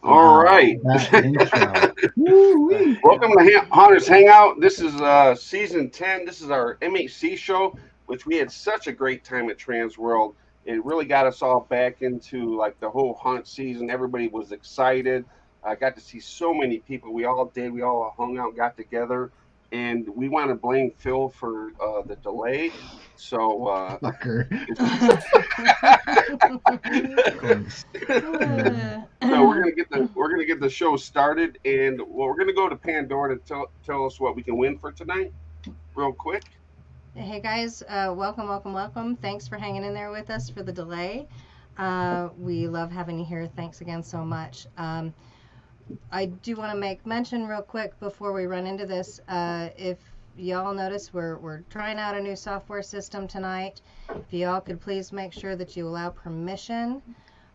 All right. Welcome to Haunters Hangout. This is season 10. This is our MHC show, which we had such a great time at Trans World. It really got us all back into like the whole haunt season. Everybody was excited. I got to see so many people. We all did. We all hung out, got together, and we want to blame Phil for the delay. So so we're gonna get the show started, and well, we're gonna go to Pandora to tell us what we can win for tonight, real quick. Hey guys, welcome. Thanks for hanging in there with us for the delay. We love having you here. Thanks again so much. I do want to make mention real quick before we run into this. If y'all notice, we're trying out a new software system tonight. If y'all could please make sure that you allow permission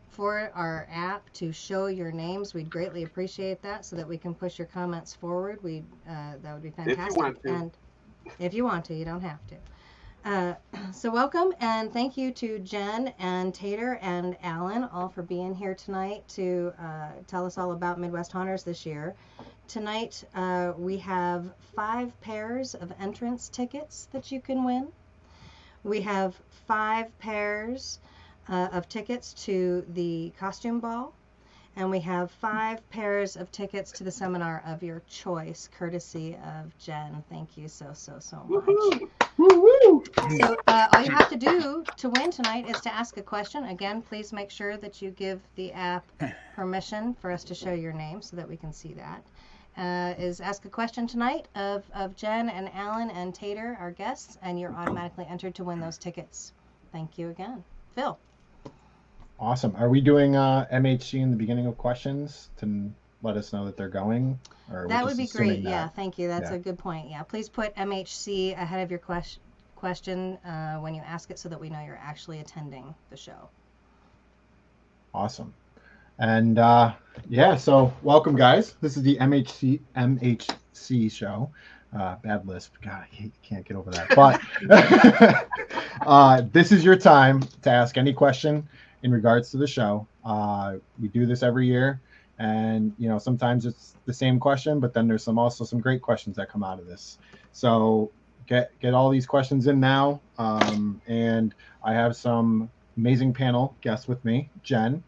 for our app to show your names, we'd greatly appreciate that so that we can push your comments forward. That would be fantastic. If you want to. And if you want to, you don't have to. So welcome and thank you to Jen and Tater and Alan all for being here tonight to tell us all about Midwest Haunters this year. Tonight we have 5 pairs of entrance tickets that you can win. We have 5 pairs of tickets to the costume ball, and we have 5 pairs of tickets to the seminar of your choice, courtesy of Jen. Thank you so much. Woo-hoo. So all you have to do to win tonight is to ask a question. Again, please make sure that you give the app permission for us to show your name so that we can see that. Is ask a question tonight of Jen and Alan and Tater, our guests, and you're automatically entered to win those tickets. Thank you again. Phil. Awesome. Are we doing MHC in the beginning of questions to let us know that they're going? Or that would be great. Yeah, thank you. That's a good point. Yeah, please put MHC ahead of your question when you ask it so that we know you're actually attending the show. Awesome. And so welcome, guys. This is the MHC show. Bad lisp. God, I can't get over that. But this is your time to ask any question in regards to the show. We do this every year, and sometimes it's the same question, but then there's also some great questions that come out of this. So get all these questions in now, and I have some amazing panel guests with me. Jen,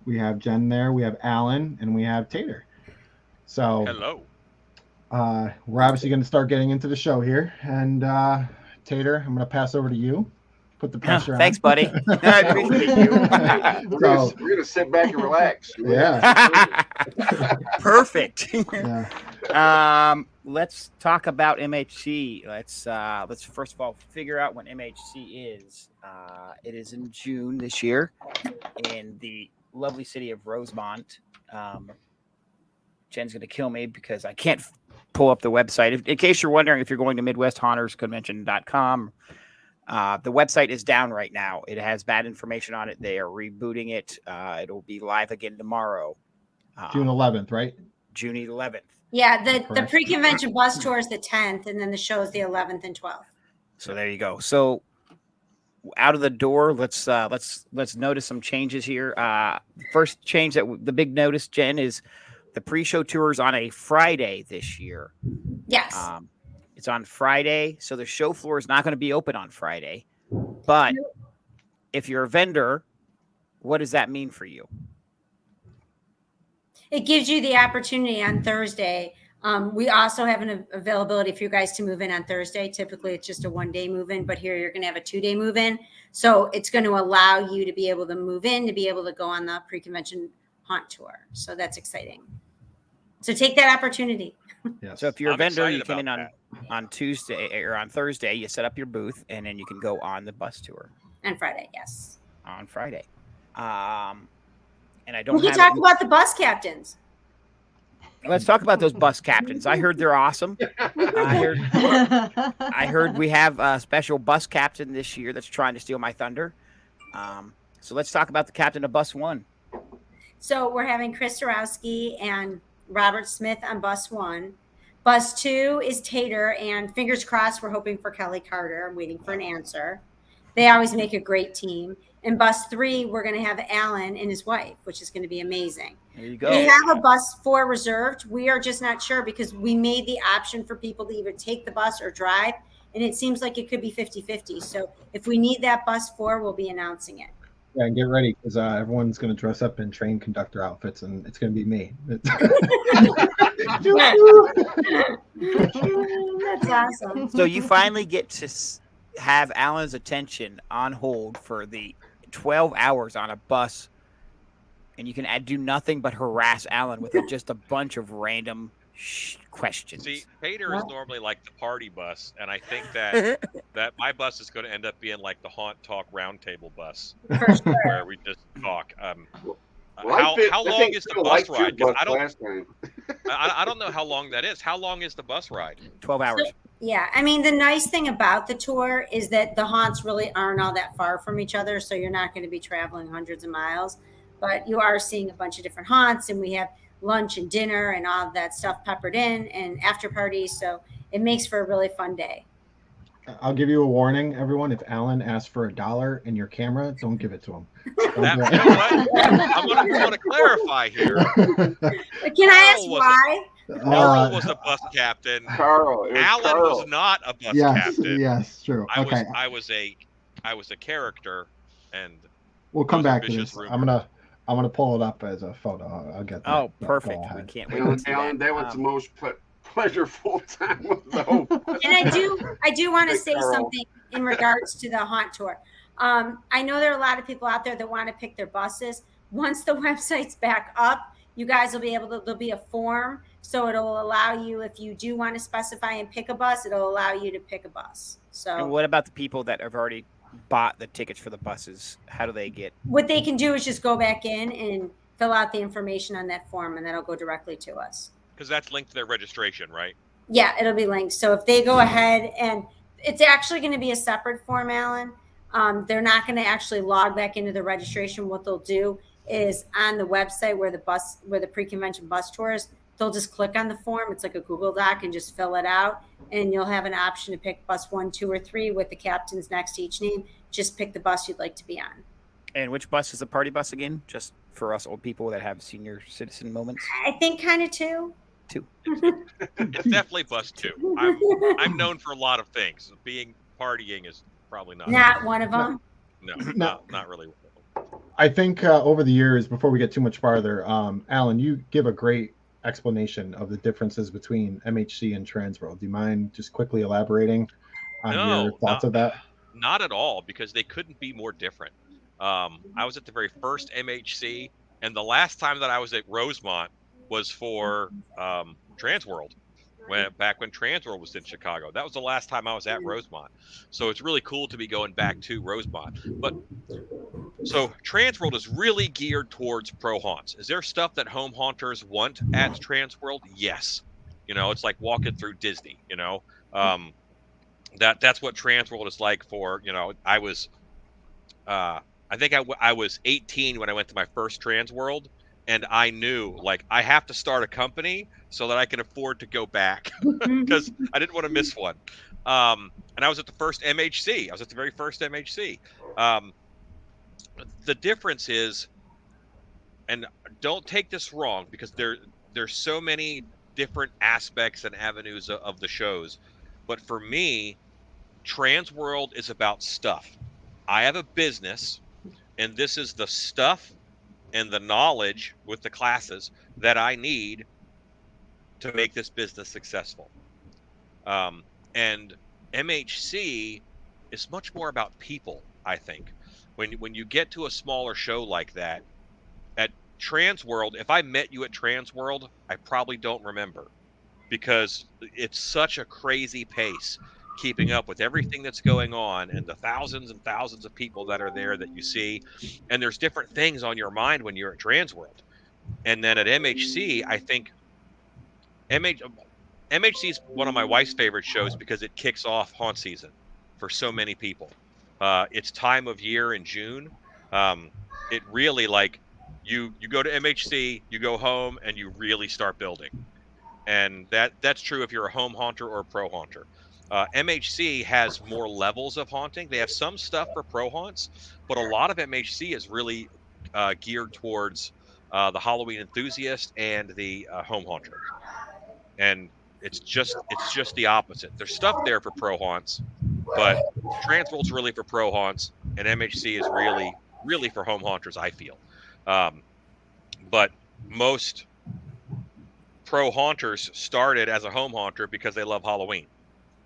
we have Jen there, we have Alan, and we have Tater. So hello. We're obviously going to start getting into the show here, and Tater, I'm going to pass over to you. Put the pressure on. Thanks, buddy. I appreciate you. We're gonna sit back and relax. Yeah. Perfect. Yeah. Let's talk about MHC. Let's first of all figure out when MHC is. It is in June this year in the lovely city of Rosemont. Jen's gonna kill me because I can't pull up the website. In case you're wondering, if you're going to MidwestHauntersConvention.com. The website is down right now. It has bad information on it. They are rebooting it. It'll be live again tomorrow. June 11th, right? June 11th. Yeah, the pre-convention bus tour is the 10th, and then the show is the 11th and 12th. So there you go. So out of the door, let's notice some changes here. First change the big notice, Jen, is the pre-show tour is on a Friday this year. Yes. It's on Friday, so the show floor is not going to be open on Friday. But if you're a vendor, what does that mean for you? It gives you the opportunity on Thursday. We also have an availability for you guys to move in on Thursday. Typically, it's just a 1-day move-in, but here you're going to have a 2-day move-in. So it's going to allow you to be able to move in, to be able to go on the pre-convention haunt tour. So that's exciting. So take that opportunity. Yes. So if you're a vendor, you come in on Tuesday or on Thursday, you set up your booth, and then you can go on the bus tour. On Friday, yes. On Friday. And I don't We can talk about the bus captains. Let's talk about those bus captains. I heard they're awesome. I heard we have a special bus captain this year that's trying to steal my thunder. So let's talk about the captain of bus 1. So we're having Chris Sorowski and Robert Smith on bus 1. Bus 2 is Tater, and fingers crossed, we're hoping for Kelly Carter. I'm waiting for an answer. They always make a great team. In bus 3, we're going to have Alan and his wife, which is going to be amazing. There you We go. have a bus 4 reserved. We are just not sure because we made the option for people to either take the bus or drive. And it seems like it could be 50-50. So if we need that bus 4, we'll be announcing it. Yeah, and get ready because everyone's going to dress up in train conductor outfits, and it's going to be me. That's awesome. So you finally get to have Alan's attention on hold for the 12 hours on a bus, and you can do nothing but harass Alan with just a bunch of random questions. See, Tater is normally like the party bus, and I think that my bus is going to end up being like the Haunt Talk Roundtable bus, For sure. where we just talk. Well, How long is the bus ride? 'Cause last time. I don't know how long that is. How long is the bus ride? 12 hours. Yeah, I mean, the nice thing about the tour is that the haunts really aren't all that far from each other, so you're not going to be traveling hundreds of miles, but you are seeing a bunch of different haunts, and we have lunch and dinner and all of that stuff peppered in and after parties, so it makes for a really fun day. I'll give you a warning, everyone. If Alan asks for $1 in your camera, don't give it to him. You know what? I'm going to clarify here. But can I ask why? Carl was a bus captain. Carl. Alan was not a bus captain. Yes, true. I was a character, and we'll come back to vicious this. rumor. I'm gonna pull it up as a photo. I'll get that. Oh, Go perfect. We ahead. can't wait to see Alan, that was the most pleasurable time of the whole. And I do want to say Carl. something in regards to the haunt tour. I know there are a lot of people out there that want to pick their buses. Once the website's back up, you guys will be able to, there'll be a form. So it'll allow you, if you do want to specify and pick a bus, it'll allow you to pick a bus. So And what about the people that have already bought the tickets for the buses? How do they get? what they can do is just go back in and fill out the information on that form, and that'll go directly to us. Because that's linked to their registration, right? Yeah, it'll be linked. So if they go ahead, and it's actually going to be a separate form, Alan. They're not going to actually log back into the registration. What they'll do is on the website where the pre-convention bus tour is, they'll just click on the form. It's like a Google Doc and just fill it out. And you'll have an option to pick bus 1, 2, or 3 with the captains next to each name. Just pick the bus you'd like to be on. And which bus is the party bus again? Just for us old people that have senior citizen moments. I think kind of 2. It's definitely bus 2. I'm known for a lot of things. Partying is probably not. Not one of them. No, not really. I think over the years, before we get too much farther, Alan, you give a great explanation of the differences between MHC and Transworld. Do you mind just quickly elaborating on your thoughts of that? Not at all, because they couldn't be more different. I was at the very first MHC, and the last time that I was at Rosemont was for Transworld, back when Transworld was in Chicago. That was the last time I was at Rosemont. So it's really cool to be going back to Rosemont. But so Transworld is really geared towards pro haunts. Is there stuff that home haunters want at Transworld? Yes. It's like walking through Disney, that's what Transworld is like for, I was, I think I was 18 when I went to my first Transworld, and I knew, like, I have to start a company so that I can afford to go back because I didn't want to miss one. And I was at the first MHC. I was at the very first MHC. The difference is, and don't take this wrong, because there's so many different aspects and avenues of the shows. But for me, Transworld is about stuff. I have a business, and this is the stuff and the knowledge with the classes that I need to make this business successful. And MHC is much more about people, I think. When you get to a smaller show like that, at Transworld, if I met you at Transworld, I probably don't remember, because it's such a crazy pace keeping up with everything that's going on and the thousands and thousands of people that are there that you see. And there's different things on your mind when you're at Transworld. And then at MHC, I think MHC is one of my wife's favorite shows because it kicks off haunt season for so many people. It's time of year in June. It really, like, you go to MHC, you go home, and you really start building. And that's true if you're a home haunter or a pro haunter. MHC has more levels of haunting. They have some stuff for pro haunts, but a lot of MHC is really geared towards the Halloween enthusiast and the home haunter, and it's just the opposite. There's stuff there for pro haunts, but Transworld's really for pro haunts, and MHC is really for home haunters, I feel. But most pro haunters started as a home haunter because they love Halloween,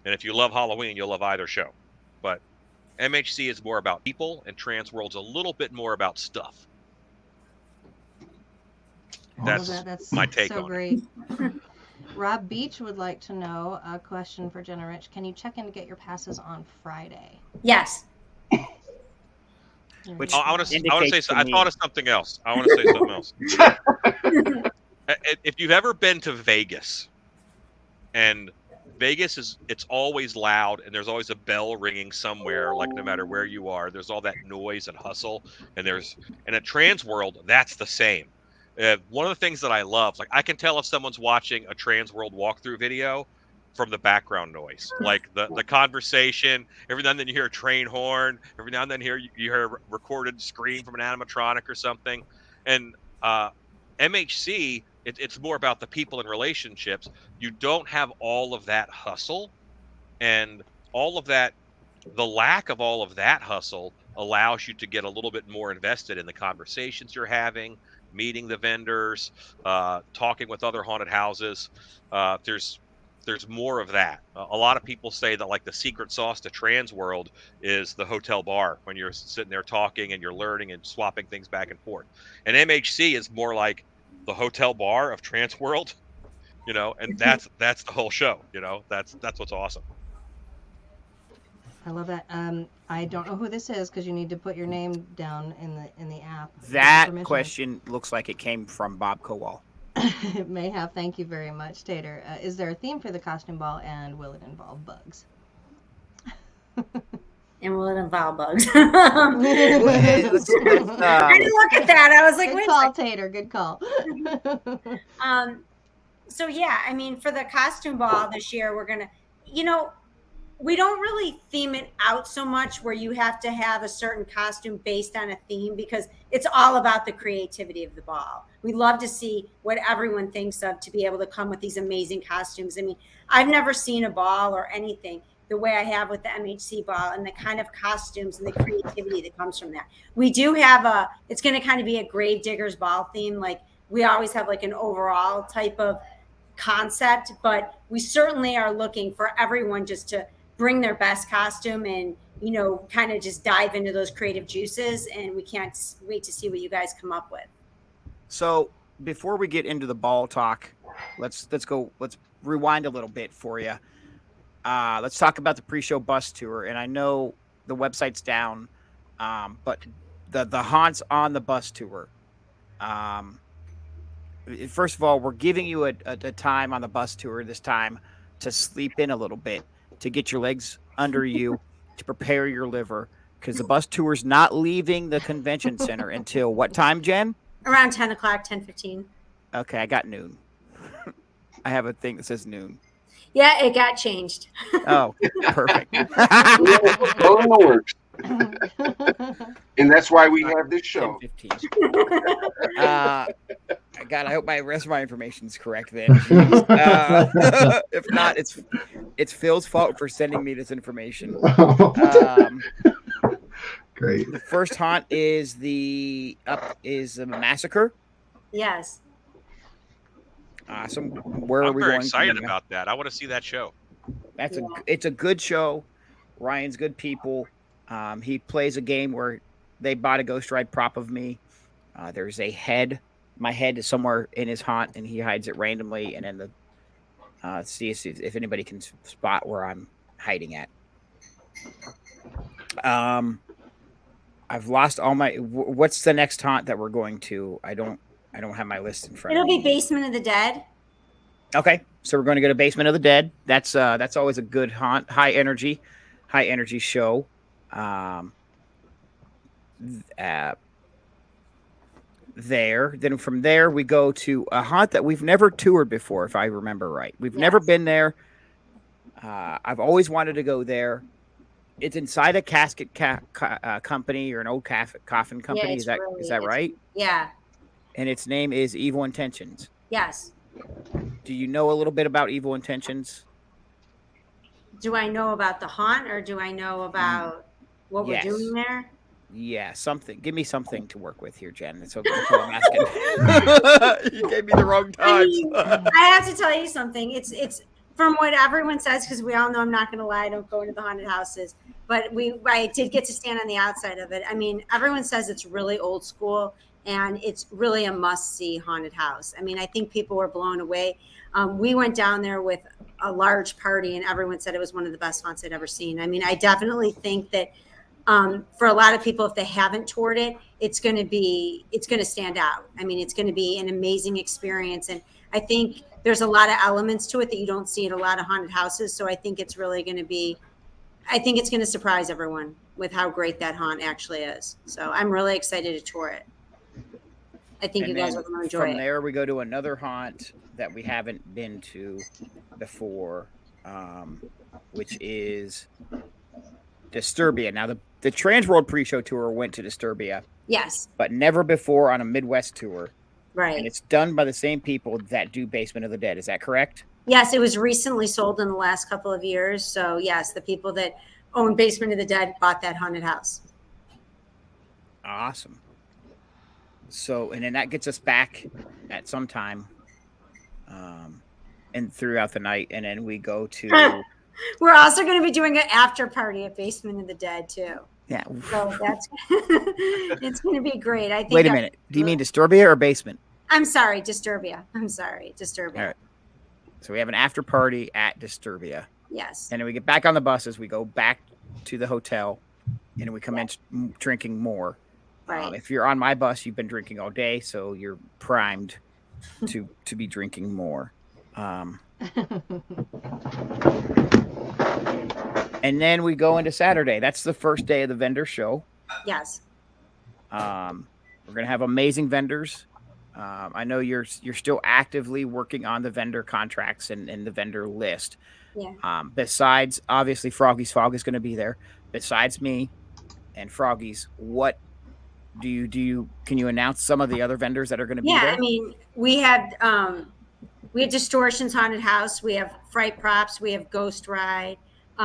and if you love Halloween, you'll love either show. But MHC is more about people, and Transworld's a little bit more about stuff. That's my take so on great. Rob Beach would like to know a question for Jenna Rich. Can you check in to get your passes on Friday? Yes. Which I want to say. indicates to I me- thought of something else. I want to say something else. If you've ever been to Vegas, and Vegas it's always loud, and there's always a bell ringing somewhere. Like no matter where you are, there's all that noise and hustle. And at Transworld, that's the same. One of the things that I love, like I can tell if someone's watching a Transworld walkthrough video from the background noise, like the conversation. Every now and then you hear a train horn. Every now and then you hear a recorded scream from an animatronic or something. And MHC, it's more about the people and relationships. You don't have all of that hustle, and all of that. The lack of all of that hustle allows you to get a little bit more invested in the conversations you're having, meeting the vendors, talking with other haunted houses. There's more of that. A lot of people say that like the secret sauce to Transworld is the hotel bar, when you're sitting there talking and you're learning and swapping things back and forth. And MHC is more like the hotel bar of Transworld, and that's the whole show. That's what's awesome. I love that. I don't know who this is because you need to put your name down in the app. That Permission. question looks like it came from Bob Kowal. It may have. Thank you very much, Tater. Is there a theme for the costume ball, and will it involve bugs? And will it involve bugs? I Let's, I didn't look at that. I was like, good wait a call, second. Tater. Good call. So yeah, I mean, for the costume ball this year, we're gonna, we don't really theme it out so much where you have to have a certain costume based on a theme, because it's all about the creativity of the ball. We love to see what everyone thinks of to be able to come with these amazing costumes. I mean, I've never seen a ball or anything the way I have with the MHC ball, and the kind of costumes and the creativity that comes from that. We do have it's going to kind of be a grave diggers ball theme. Like we always have like an overall type of concept, but we certainly are looking for everyone just to bring their best costume and, kind of just dive into those creative juices. And we can't wait to see what you guys come up with. So before we get into the ball talk, let's rewind a little bit for you. Let's talk about the pre-show bus tour. And I know the website's down, but the haunts on the bus tour. First of all, we're giving you a time on the bus tour this time to sleep in a little bit, to get your legs under you, to prepare your liver, because the bus tour is not leaving the convention center until what time, Jen? Around 10 o'clock, 10:15. Okay, I got noon. I have a thing that says noon. Yeah, it got changed. Oh, perfect. Well, in the works. And that's why we have this show. 10:15. God, I hope the rest of my information is correct then. If not, it's Phil's fault for sending me this information. Great. The first haunt is the massacre. Yes. Awesome. Where are I'm we very going? excited about that. I want to see that show. It's a good show. Ryan's good people. He plays a game where they bought a Ghost Ride prop of me. There's a head. My head is somewhere in his haunt, and he hides it randomly. And then see if anybody can spot where I'm hiding at. I've lost all my. What's the next haunt that we're going to? I don't have my list in front It'll of me. be Basement of the Dead. Okay, so we're going to go to Basement of the Dead. That's always a good haunt, high energy show. Then from there we go to a haunt that we've never toured before, if I remember right. We've never been there. I've always wanted to go there. it's inside a casket company or an old coffin company. it's Is that really, right? yeah, And its name is Evil Intentions. yes. Do you know a little bit about Evil Intentions? Do I know about the haunt or do I know about what we're doing Yes. there? Yeah, something. Give me something to work with here, Jen. That's all I'm asking. You gave me the wrong I time. mean, I have to tell you something. It's from what everyone says, because we all know I'm not going to lie. I don't go into the haunted houses, but I did get to stand on the outside of it. I mean, everyone says it's really old school and it's really a must see haunted house. I mean, I think people were blown away. We went down there with a large party and everyone said it was one of the best haunts I'd ever seen. I mean, I definitely think that for a lot of people, if they haven't toured it, it's going to stand out. I mean, it's going to be an amazing experience. And I think there's a lot of elements to it that you don't see at a lot of haunted houses. So I think it's really going to be, I think it's going to surprise everyone with how great that haunt actually is. So I'm really excited to tour it. I think And you guys then are going to enjoy from it. there, we go to another haunt that we haven't been to before, which is Disturbia. Now, the Transworld pre-show tour went to Disturbia, Yes, but never before on a Midwest tour. right. And it's done by the same people that do Basement of the Dead. Is that correct? Yes, it was recently sold in the last couple of years. So yes, the people that own Basement of the Dead bought that haunted house. Awesome. So, and then that gets us back at some time, and throughout the night, and then we go to We're also going to be doing an after party at Basement of the Dead too. yeah. So that's it's going to be great. I think. Wait a minute. Do you mean Disturbia or Basement? I'm sorry, Disturbia. I'm sorry, Disturbia. All right. So we have an after party at Disturbia, Yes. and then we get back on the buses. We go back to the hotel, and we commence drinking more. Right. If you're on my bus, you've been drinking all day, so you're primed to be drinking more. And then we go into Saturday. That's the first day of the vendor show. Yes. We're gonna have amazing vendors. I know you're still actively working on the vendor contracts and the vendor list. Yeah. Besides, obviously, Froggy's Fog is going to be there. Besides me and Froggy's, what do you? Can you announce some of the other vendors that are going to be there? Yeah. I mean, we had Distortions Haunted House. We have Fright Props. We have Ghost Ride.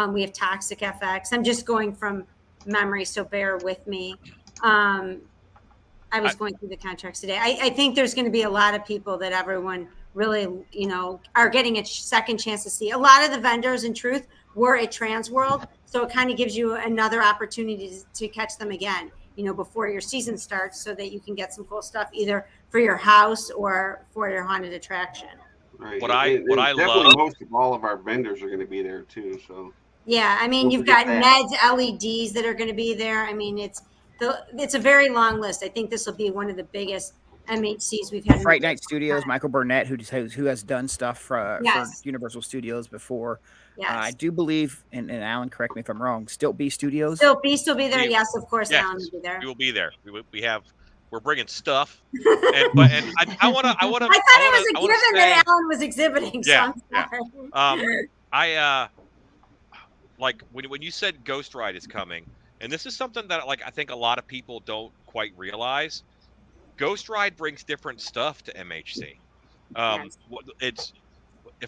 We have Toxic FX. I'm just going from memory, so bear with me. I was going through the contracts today. I think there's going to be a lot of people that everyone really, are getting a second chance to see. A lot of the vendors, in truth, were at Transworld, so it kind of gives you another opportunity to catch them again, before your season starts, so that you can get some cool stuff either for your house or for your haunted attraction. Right. What I definitely love, most of all of our vendors are going to be there too. So Yeah, I mean, Don't you've got forget Ned's LEDs that are going to be there. I mean, it's a very long list. I think this will be one of the biggest MHCs we've had. Fright Night Studios, Michael Burnett, who has done stuff for Yes. Universal Studios before. Yes. I do believe, and Alan, correct me if I'm wrong, Stilt B Studios. Still be there. Yes, of course, yes, Alan will be there. we will be there. We're bringing stuff, and I want to. I thought it was a given that Alan was exhibiting. Yeah, So I'm sorry. I like when you said Ghost Ride is coming, and this is something that I think a lot of people don't quite realize. Ghost Ride brings different stuff to MHC. Yes. It's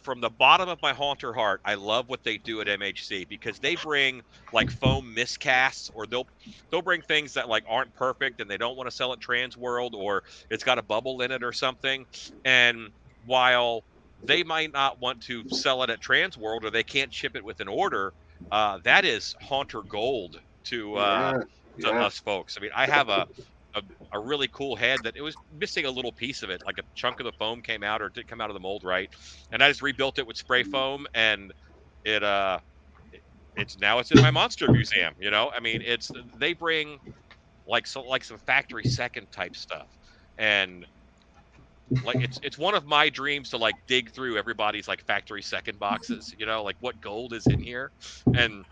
from the bottom of my haunter heart. I love what they do at MHC because they bring like foam miscasts, or they'll bring things that aren't perfect and they don't want to sell at Transworld, or it's got a bubble in it or something. And while they might not want to sell it at Transworld, or they can't ship it with an order, that is haunter gold to us folks. I mean, I have a really cool head that it was missing a little piece of it, like a chunk of the foam came out or didn't come out of the mold right, and I just rebuilt it with spray foam, and it's in my monster museum. I mean, they bring some factory second type stuff, and it's one of my dreams to dig through everybody's factory second boxes, what gold is in here. And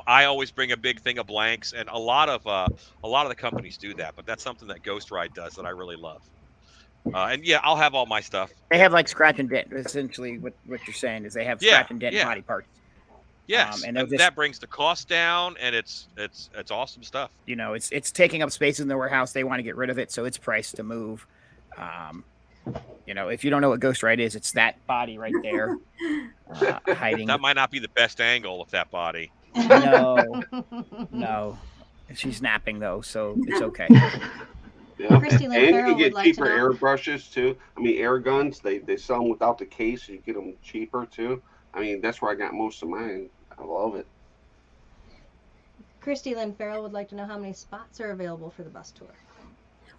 I always bring a big thing of blanks, and a lot of the companies do that, but that's something that Ghost Ride does that I really love. And yeah, I'll have all my stuff. They have scratch and dent. Essentially, what you're saying is they have scratch and dent body parts. Yes, and and that brings the cost down, and it's awesome stuff. You know, it's taking up space in the warehouse. They want to get rid of it, so it's priced to move. You know, if you don't know what Ghost Ride is, it's that body right there, hiding. That might not be the best angle of that body. No, she's napping though, so it's okay. Yeah. Christy Lynn And you Farrell can get would like to cheaper know. air brushes too. I mean, air guns. They sell them without the case. So you get them cheaper too. I mean, that's where I got most of mine. I love it. Christy Lynn Farrell would like to know how many spots are available for the bus tour.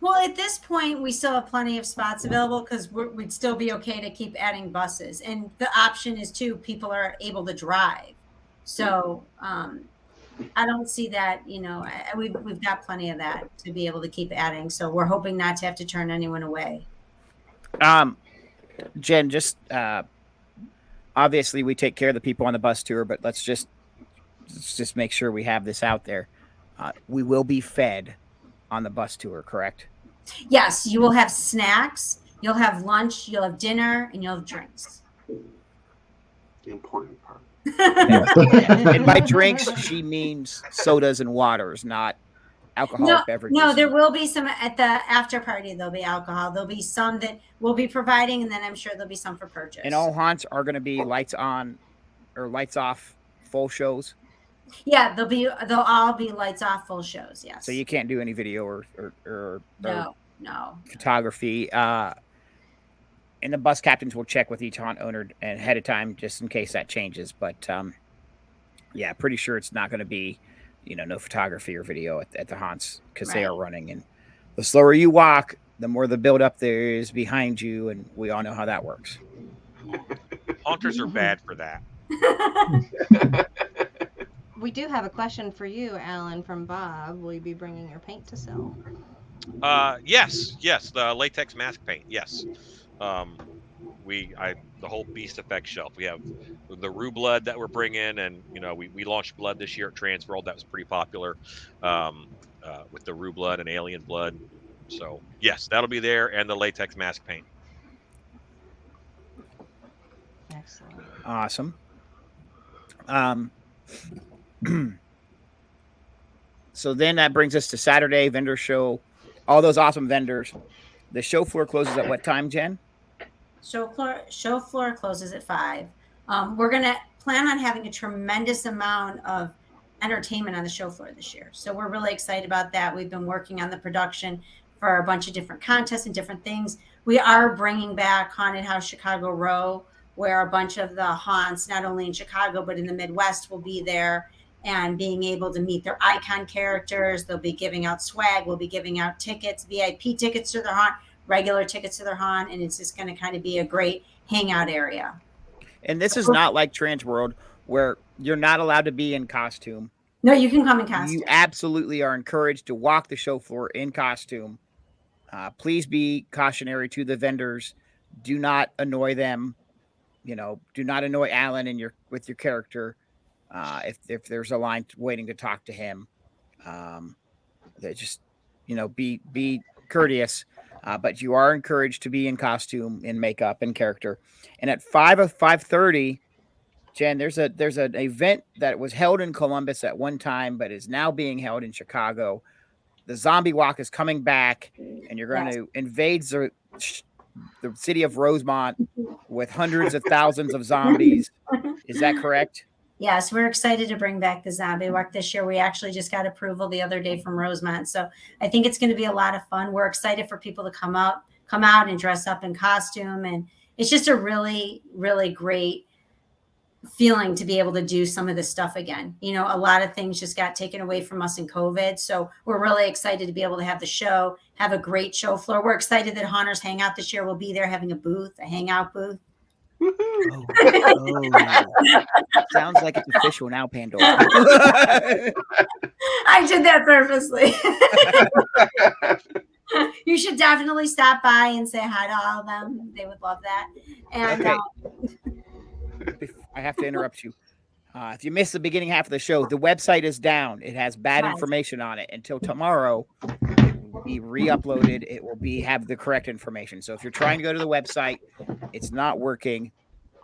Well, at this point, we still have plenty of spots available because we'd still be okay to keep adding buses. And the option is too, people are able to drive. So I don't see that, you know, we've got plenty of that to be able to keep adding. So we're hoping not to have to turn anyone away. Jen, just obviously we take care of the people on the bus tour, but let's just make sure we have this out there. We will be fed on the bus tour, correct? Yes, you will have snacks, you'll have lunch, you'll have dinner, and you'll have drinks. The important part. And by drinks, she means sodas and waters, not alcoholic beverages. No, there will be some at the after party. There'll be alcohol. There'll be some that we'll be providing, and then I'm sure there'll be some for purchase. And all haunts are going to be lights on or lights off full shows. Yeah, they'll all be lights off full shows. Yes. So you can't do any video or no photography. And the bus captains will check with each haunt owner ahead of time just in case that changes. But yeah, pretty sure it's not going to be, you know, no photography or video at the haunts because they are running. And the slower you walk, the more the buildup there is behind you, and we all know how that works. Haunters are bad for that. We do have a question for you, Alan, from Bob. Will you be bringing your paint to sell? Yes, the latex mask paint. Yes, the whole Beast Effect shelf. We have the Rue Blood that we're bringing, and you know we launched Blood this year at Transworld. That was pretty popular with the Rue Blood and Alien Blood. So yes, that'll be there, and the latex mask paint. Excellent. Awesome. So then that brings us to Saturday vendor show. All those awesome vendors. The show floor closes at what time, Jen? Show floor closes at 5. We're gonna plan on having a tremendous amount of entertainment on the show floor this year. So we're really excited about that. We've been working on the production for a bunch of different contests and different things. We are bringing back Haunted House Chicago Row, where a bunch of the haunts, not only in Chicago, but in the Midwest, will be there and being able to meet their icon characters. They'll be giving out swag. We'll be giving out tickets, VIP tickets to their haunt, regular tickets to their haunt, and it's just going to kind of be a great hangout area. And this is not like Transworld, where you're not allowed to be in costume. No, you can come in costume. You absolutely are encouraged to walk the show floor in costume. Please be cautionary to the vendors. Do not annoy them. You know, do not annoy Alan with your character. If there's a line waiting to talk to him, that just, you know, be courteous. But you are encouraged to be in costume, in makeup, and character. And at 5:30, Jen, there's an event that was held in Columbus at one time, but is now being held in Chicago. The Zombie Walk is coming back, and you're going to invade the city of Rosemont with hundreds of thousands of zombies. Is that correct? Yes, we're excited to bring back the Zombie Walk this year. We actually just got approval the other day from Rosemont. So I think it's going to be a lot of fun. We're excited for people to come out and dress up in costume. And it's just a really, really great feeling to be able to do some of this stuff again. You know, a lot of things just got taken away from us in COVID. So we're really excited to be able to have the show, have a great show floor. We're excited that Haunters Hangout this year will be there having a booth, a hangout booth. Oh. Sounds like it's official now, Pandora. I did that purposely. You should definitely stop by and say hi to all of them. They would love that. And okay. I have to interrupt you. If you missed the beginning half of the show, the website is down. It has bad information on it. Until tomorrow, it will be re-uploaded. It will have the correct information. So if you're trying to go to the website, it's not working.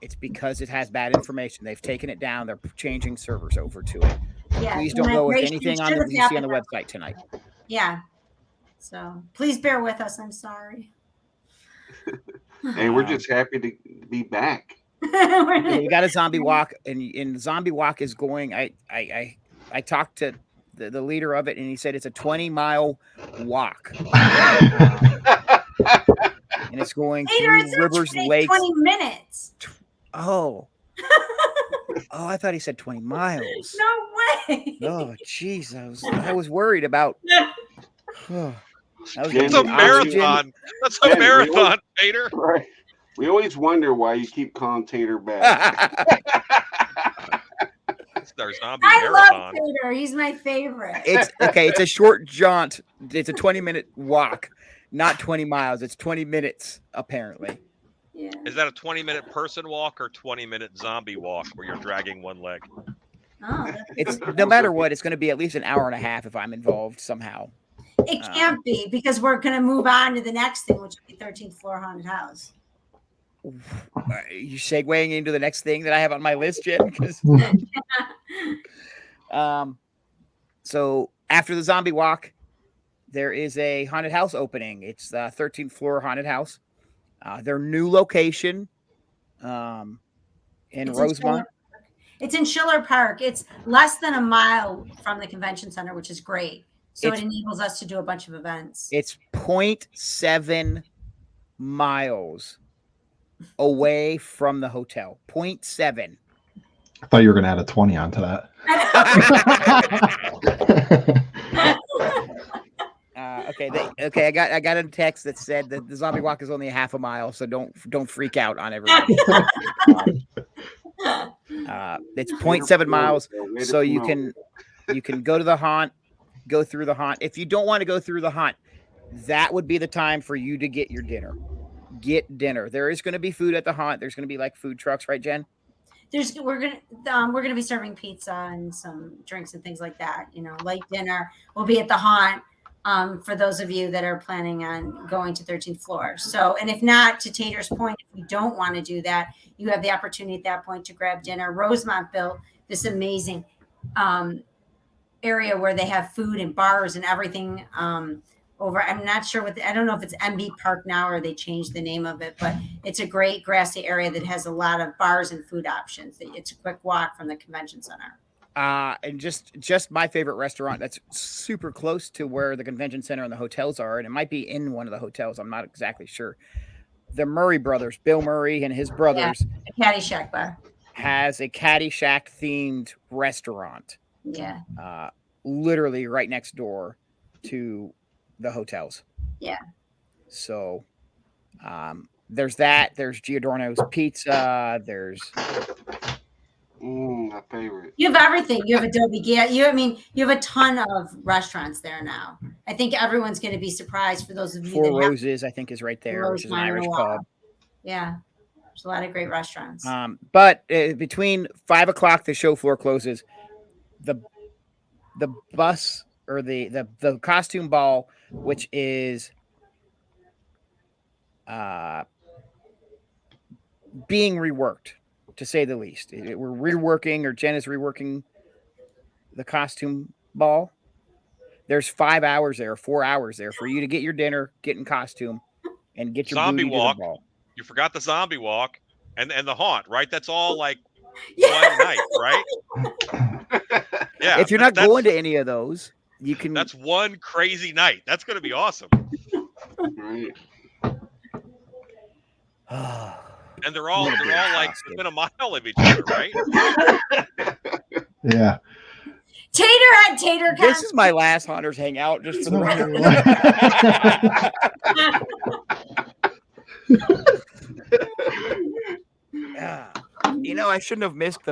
It's because it has bad information. They've taken it down. They're changing servers over to it. Yeah, Please the don't go with migration anything should have that you see on the happened. website tonight. Yeah. So please bear with us. I'm sorry. Hey, we're just happy to be back. We got a zombie walk, and zombie walk is going. I talked to the leader of it, and he said it's a 20-mile walk, and it's going Tater, through rivers, 20, lakes. 20 minutes. Oh, I thought he said 20 miles. No way. Oh, jeez, I was worried about. It's a marathon. That's a marathon, Tater. Right. We always wonder why you keep calling Tater back. It's our zombie I marathon. love Tater. He's my favorite. It's okay. It's a short jaunt. It's a 20-minute walk, not 20 miles. It's 20 minutes, apparently. Yeah. Is that a 20-minute person walk or 20-minute zombie walk where you're dragging one leg? Oh, It's no matter what, it's going to be at least an hour and a half if I'm involved somehow. it can't be because we're going to move on to the next thing, which will be 13th floor haunted house. Are you segueing into the next thing that I have on my list, Jen? So after the zombie walk, there is a haunted house opening. It's the 13th floor haunted house. Their new location in Rosemont. It's in Schiller Park. It's less than a mile from the convention center, which is great. So it enables us to do a bunch of events. It's 0.7 miles away from the hotel. 0.7. I thought you were going to add a 20 onto that. Okay. I got a text that said that the zombie walk is only a half a mile, so don't freak out on everybody. It's 0.7 miles, so you can go to the haunt, go through the haunt. If you don't want to go through the haunt, that would be the time for you to get your dinner. Get dinner. There is going to be food at the haunt. There's going to be like food trucks, right, Jen? We're gonna be serving pizza and some drinks and things like that. Light dinner. We'll be at the haunt. For those of you that are planning on going to 13th floor. So, and if not, to Tater's point, if you don't want to do that, you have the opportunity at that point to grab dinner. Rosemont built this amazing area where they have food and bars and everything over. I'm not sure I don't know if it's MB Park now or they changed the name of it, but it's a great grassy area that has a lot of bars and food options. It's a quick walk from the convention center. And just my favorite restaurant that's super close to where the convention center and the hotels are, and it might be in one of the hotels. I'm not exactly sure. The Murray brothers, Bill Murray and his brothers, Caddyshack bar has a Caddyshack themed restaurant. Yeah. Literally right next door to the hotels. Yeah. So, there's that. There's Giordano's Pizza. There's. My favorite. You have everything. You have Adobe Gate. You have a ton of restaurants there now. I think everyone's going to be surprised for those of you. Four Roses, I think, is right there, which is an Irish pub. Yeah, there's a lot of great restaurants. But between 5 o'clock, the show floor closes. The bus or the costume ball, which is being reworked, to say the least. We're reworking, or Jen is reworking the costume ball. There's 5 hours there, 4 hours there for you to get your dinner, get in costume, and get your zombie booty walk. To the ball. You forgot the zombie walk and the haunt, right? That's all like one night, right? Yeah. If you're not going to any of those, you can. That's one crazy night. That's going to be awesome. Right. And they're all like within a mile of each other, right? Yeah. Tater at Tater. This is my last Haunters Hangout, just for the record. I shouldn't have mixed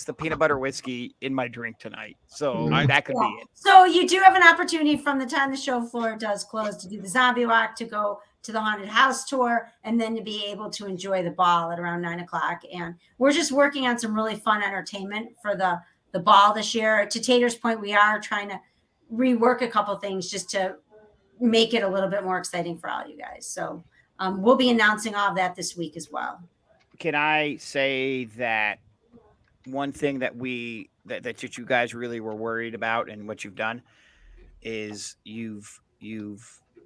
the peanut butter whiskey in my drink tonight. So that could be it. So you do have an opportunity from the time the show floor does close to do the zombie walk, to go to the haunted house tour, and then to be able to enjoy the ball at around 9 o'clock. And we're just working on some really fun entertainment for the ball this year. To Tater's point, we are trying to rework a couple things just to make it a little bit more exciting for all you guys. So we'll be announcing all of that this week as well. can I say that one thing that that you guys really were worried about and what you've done is you've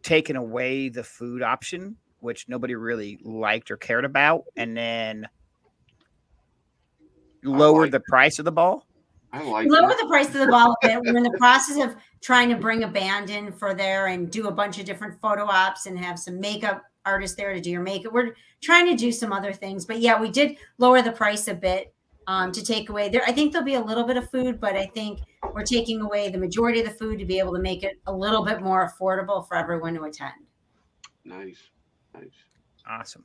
taken away the food option, which nobody really liked or cared about, and then I lowered like the price of the ball. I like Lower it. the price of the ball a bit. We're in the process of trying to bring a band in for there and do a bunch of different photo ops and have some makeup artists there to do your makeup. We're trying to do some other things, but yeah, we did lower the price a bit to take away there. I think there'll be a little bit of food, but I think we're taking away the majority of the food to be able to make it a little bit more affordable for everyone to attend. Nice. Awesome.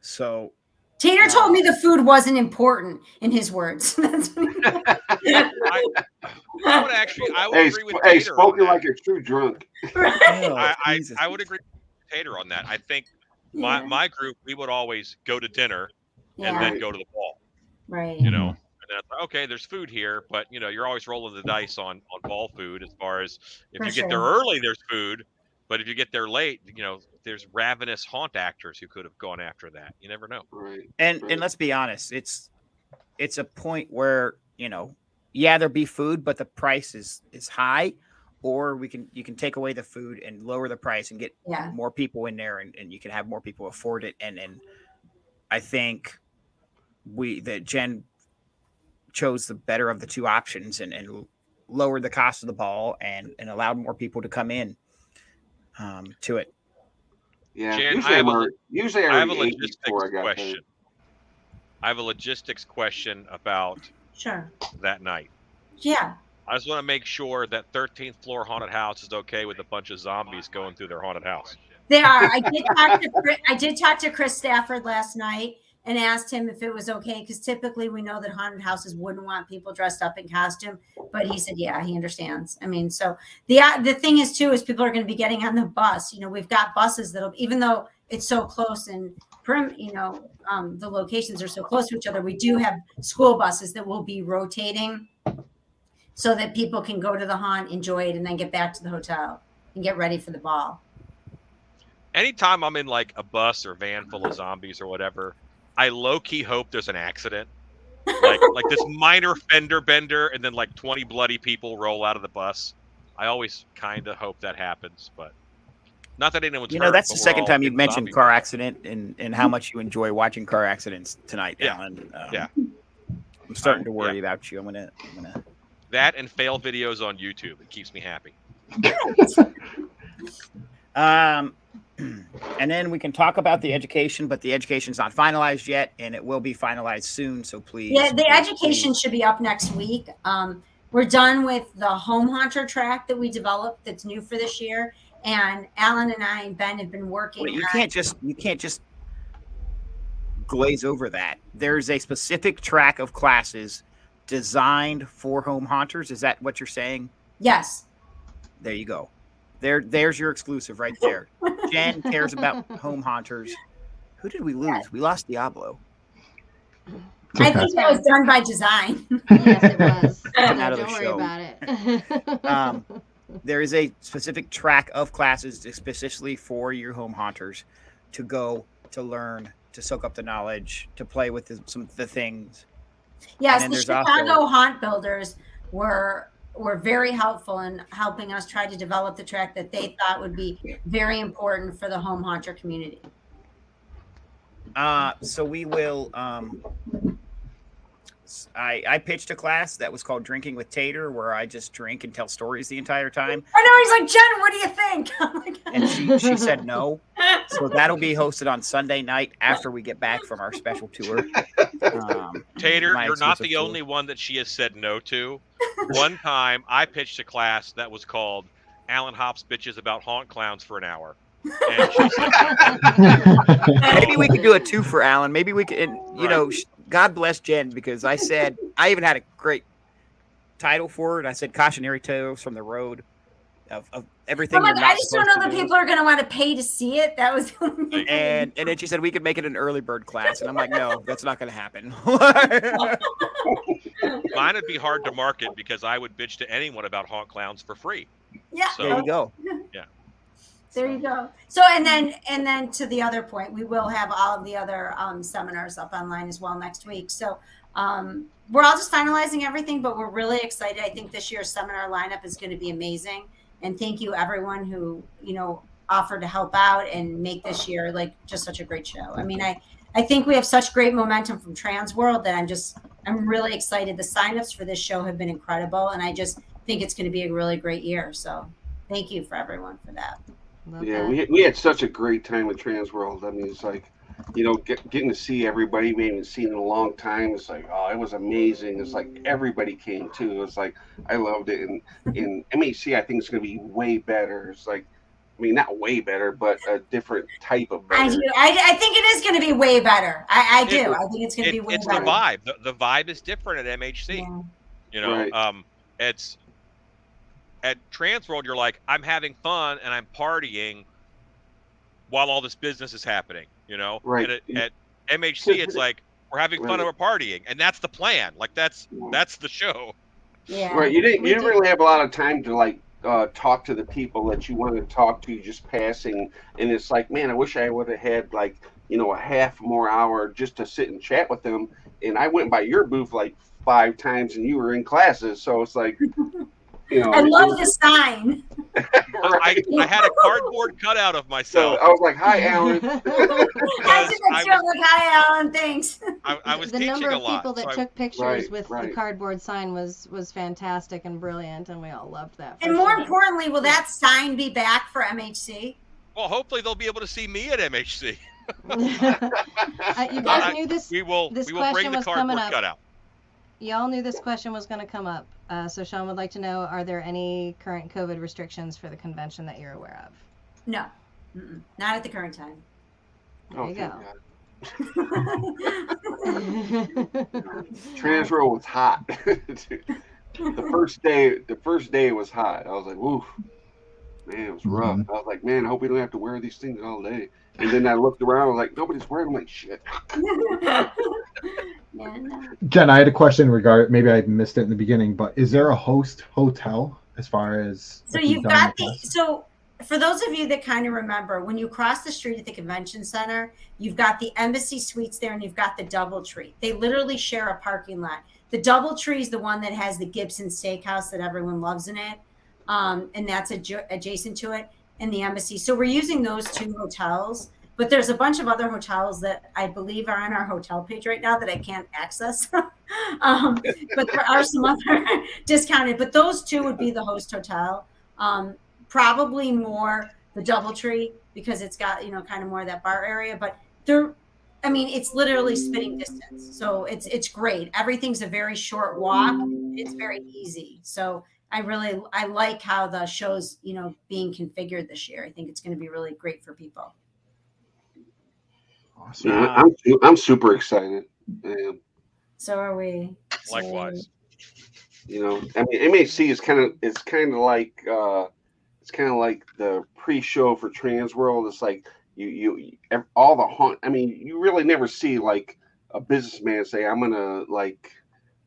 So Tater told me the food wasn't important in his words. That's what I would actually, I would Hey, agree with hey, Tater on spoken that. like a true drunk. I would agree with Tater on that. I think my group, we would always go to dinner and then go to the ball. Right. You know, and that's okay. There's food here, but you know, you're always rolling the dice on ball food. As far as if you get there early, there's food, but if you get there late, you know, there's ravenous haunt actors who could have gone after that. You never know. Right. and let's be honest, it's a point where, you know, yeah, there'll be food, but the price is high, or you can take away the food and lower the price and get more people in there, and you can have more people afford it. And I think that Jen chose the better of the two options and lowered the cost of the ball and allowed more people to come in to it. Yeah. Jen, Usually I have a logistics question. I have a logistics question about that night. Yeah. I just want to make sure that 13th floor haunted house is okay with a bunch of zombies going through their haunted house. They are. I did talk to Chris Stafford last night and asked him if it was okay, because typically we know that haunted houses wouldn't want people dressed up in costume, but he said, yeah, he understands. I mean, so the thing is too, is people are going to be getting on the bus. You know, we've got buses that'll, even though it's so close and you know, the locations are so close to each other, we do have school buses that will be rotating so that people can go to the haunt, enjoy it, and then get back to the hotel and get ready for the ball. Anytime I'm in like a bus or van full of zombies or whatever, I low-key hope there's an accident. Like this minor fender bender, and then like 20 bloody people roll out of the bus. I always kind of hope that happens, but not that anyone's hurt. That's the second time you've mentioned car accident and how much you enjoy watching car accidents tonight, Alan. I'm starting to worry about you. I'm gonna that and fail videos on YouTube. It keeps me happy. And then we can talk about the education, but the education's not finalized yet, and it will be finalized soon. So please. Yeah, the education should be up next week. We're done with the home haunter track that we developed that's new for this year. And Alan and I and Ben have been working. Wait, you can't just glaze over that. There's a specific track of classes designed for home haunters. Is that what you're saying? Yes. There you go. There's your exclusive right there. Jen cares about home haunters. Who did we lose? We lost Diablo. I think that was done by design. Yes, it was. Out of the Don't worry show. about it. There is a specific track of classes specifically for your home haunters to go, to learn, to soak up the knowledge, to play with some of the things. Yes, the Chicago haunt builders were very helpful in helping us try to develop the track that they thought would be very important for the home haunter community. So we will. I pitched a class that was called Drinking with Tater, where I just drink and tell stories the entire time. I know, he's like, Jen, what do you think? Oh my God. And she said no. So that'll be hosted on Sunday night after we get back from our special tour. Tater, you're not the only one that she has said no to. One time I pitched a class that was called Alan Hops Bitches About Haunt Clowns for an hour. And she said no. Maybe we could do a 2 for Alan. Maybe we could, you know, God bless Jen, because I even had a great title for it. I said Cautionary Tales from the Road of everything. Oh my God, I just don't know that people are going to want to pay to see it. That was and then she said we could make it an early bird class, and I'm like, no, that's not going to happen. Mine would be hard to market because I would bitch to anyone about haunt clowns for free. Yeah, so, there you go. Yeah. There you go. So, and then to the other point, we will have all of the other seminars up online as well next week. So, we're all just finalizing everything, but we're really excited. I think this year's seminar lineup is going to be amazing. And thank you everyone who, offered to help out and make this year like just such a great show. I mean, I think we have such great momentum from Trans World that I'm really excited. The signups for this show have been incredible, and I just think it's going to be a really great year. So, thank you for everyone for that. Love Yeah, that. we had such a great time at Trans World. I mean, it's like, getting to see everybody we haven't seen in a long time. It's like, oh, it was amazing. It's like everybody came too. It's like I loved it. And in MHC, I think it's going to be way better. It's like, I mean, not way better, but a different type of I better. do. I think it is going to be way better. I do. I think it's going to be way It's better. the vibe. The vibe is different at MHC. Yeah. Right. It's at Trans World. You're like, I'm having fun and I'm partying while all this business is happening. Right. And at MHC, it's like we're having fun and we're partying, and that's the plan. Like that's the show. Yeah. Right. You didn't really have a lot of time to like talk to the people that you wanted to talk to just passing, and it's like, man, I wish I would have had like a half more hour just to sit and chat with them. And I went by your booth like 5 times, and you were in classes, so it's like, I love the sign. Right. I had a cardboard cutout of So myself. I was like, "Hi, Alan." Hi, Alan. Thanks. I was the teaching number a of lot. people that so took pictures Right, with the right. cardboard sign was fantastic and brilliant, and we all loved that. for And more sure. importantly, will that sign be back for MHC? well, hopefully they'll be able to see me at MHC. You guys knew this. We will this bring the question was coming cardboard up. cutout. Y'all knew this question was going to come up. So Sean would like to know: are there any current COVID restrictions for the convention that you're aware of? No, not at the current time. There you go. Trans World was hot. The first day was hot. I was like, "Woo, man, it was rough." I was like, "Man, I hope we don't have to wear these things all day." And then I looked around. I was like, "Nobody's wearing them." I'm like, shit. Yeah, no. Jen, I had a question maybe I missed it in the beginning, but is there a host hotel as far as So like you've done got in the past? so for those of you that kind of remember, when you cross the street at the convention center, you've got the Embassy Suites there, and you've got the DoubleTree. They literally share a parking lot. The DoubleTree is the one that has the Gibson Steakhouse that everyone loves in it, and that's adjacent to it, and the Embassy. So we're using those 2 hotels. But there's a bunch of other hotels that I believe are on our hotel page right now that I can't access. But there are some other discounted. But those 2 would be the host hotel. Probably more the DoubleTree because it's got kind of more of that bar area. But it's literally spitting distance, so it's great. Everything's a very short walk. It's very easy. So I like how the show's being configured this year. I think it's going to be really great for people. Awesome. Yeah, I'm super excited. So are we. Likewise. I mean, MHC is kind of like the pre-show for Trans World. It's like all the haunt. I mean, you really never see like a businessman say, "I'm gonna like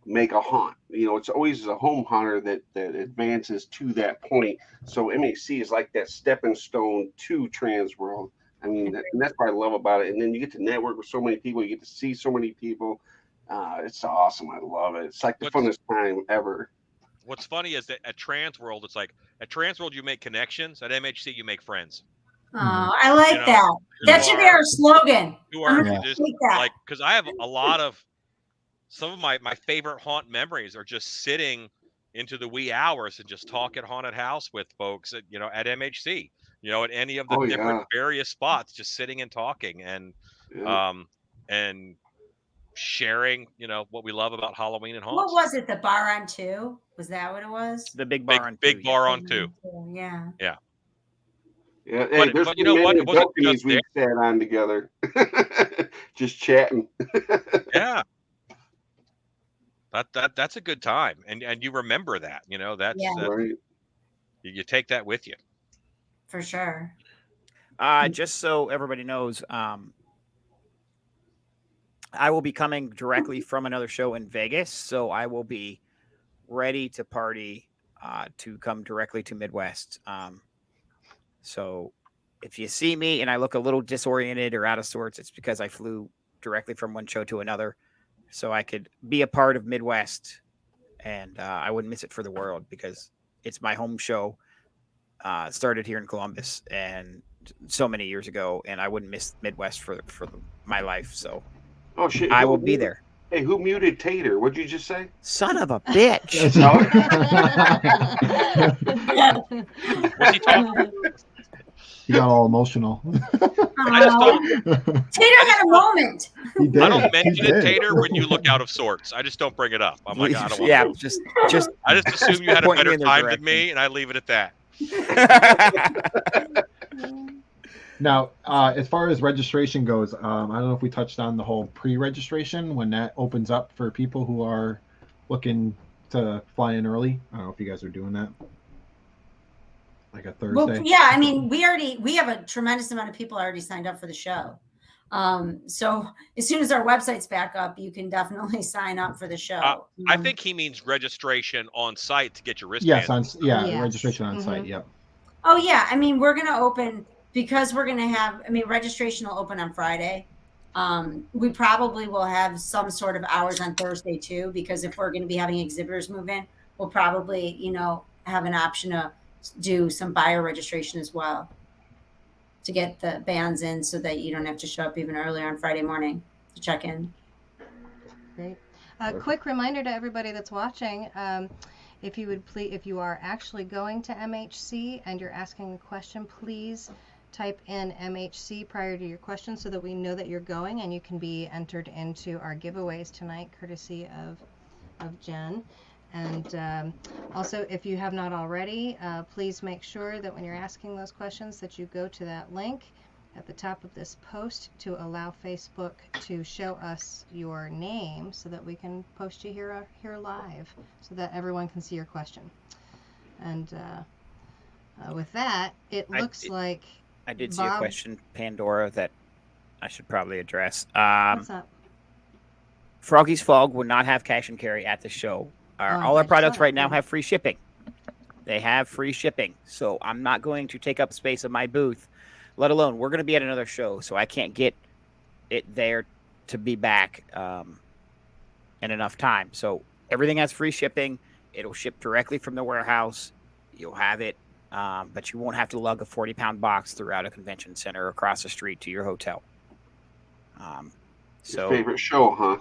make a haunt." It's always a home haunter that advances to that point. So MHC is like that stepping stone to Trans World. I mean, and that's what I love about it. And then you get to network with so many people. You get to see so many people. It's awesome. I love it. It's like the funnest time ever. What's funny is that at Trans World, it's like at Trans World you make connections. At MHC you make friends. Oh, I like that. That should be our slogan. You are just that. like, because I have a lot of some of my favorite haunt memories are just sitting into the wee hours and just talk at haunted house with folks at at MHC. At any of the different various spots, just sitting and talking and and sharing, what we love about Halloween and haunts. What was it? The bar on 2? Was that what it was? The big bar on 2. Big bar on 2. Yeah. Yeah. Yeah. Hey, but you know what? It wasn't just we sat on together, just chatting. Yeah. That's a good time, and you remember that. That's right. You take that with you. For sure. Just so everybody knows, I will be coming directly from another show in Vegas, so I will be ready to party to come directly to Midwest. So if you see me and I look a little disoriented or out of sorts, it's because I flew directly from one show to another, so I could be a part of Midwest, and I wouldn't miss it for the world because it's my home show. Started here in Columbus and so many years ago, and I wouldn't miss Midwest for my life. So Oh shit! I will be there. Hey, who muted Tater? What'd you just say? Son of a bitch! Was he talking? He got all emotional. I just don't. Tater had a moment. He did. I don't He mention it, did. Tater, when you look out of sorts. I just don't bring it up. I'm like, I don't want Yeah, to. just I just assume you had a point me better in their time than direction. me, and I leave it at that. Now, as far as registration goes, I don't know if we touched on the whole pre-registration when that opens up for people who are looking to fly in early. I don't know if you guys are doing that, like a Thursday. Well, yeah, I mean, we have a tremendous amount of people already signed up for the show. So as soon as our website's back up, you can definitely sign up for the show. I think he means registration on site to get your wristband. Yes, Yes. registration on Mhm. site. Yep. Oh yeah, I mean, we're gonna open because we're gonna have. I mean, registration will open on Friday. We probably will have some sort of hours on Thursday too, because if we're going to be having exhibitors move in, we'll probably, have an option to do some buyer registration as well to get the bands in so that you don't have to show up even earlier on Friday morning to check in. Great. A quick reminder to everybody that's watching, if you are actually going to MHC and you're asking a question, please type in MHC prior to your question so that we know that you're going and you can be entered into our giveaways tonight, courtesy of Jen. And also, if you have not already, please make sure that when you're asking those questions that you go to that link at the top of this post to allow Facebook to show us your name so that we can post you here live so that everyone can see your question. And with that, it looks like I did see a Bob- question, Pandora, that I should probably address. What's up? Froggy's Fog will not have cash and carry at the show. All our I products saw right that, now yeah. have free shipping. They have free shipping. So I'm not going to take up space of my booth, let alone we're going to be at another show. So I can't get it there to be back in enough time. So everything has free shipping. It'll ship directly from the warehouse. You'll have it. But you won't have to lug a 40-pound box throughout a convention center across the street to your hotel. Your favorite show, huh?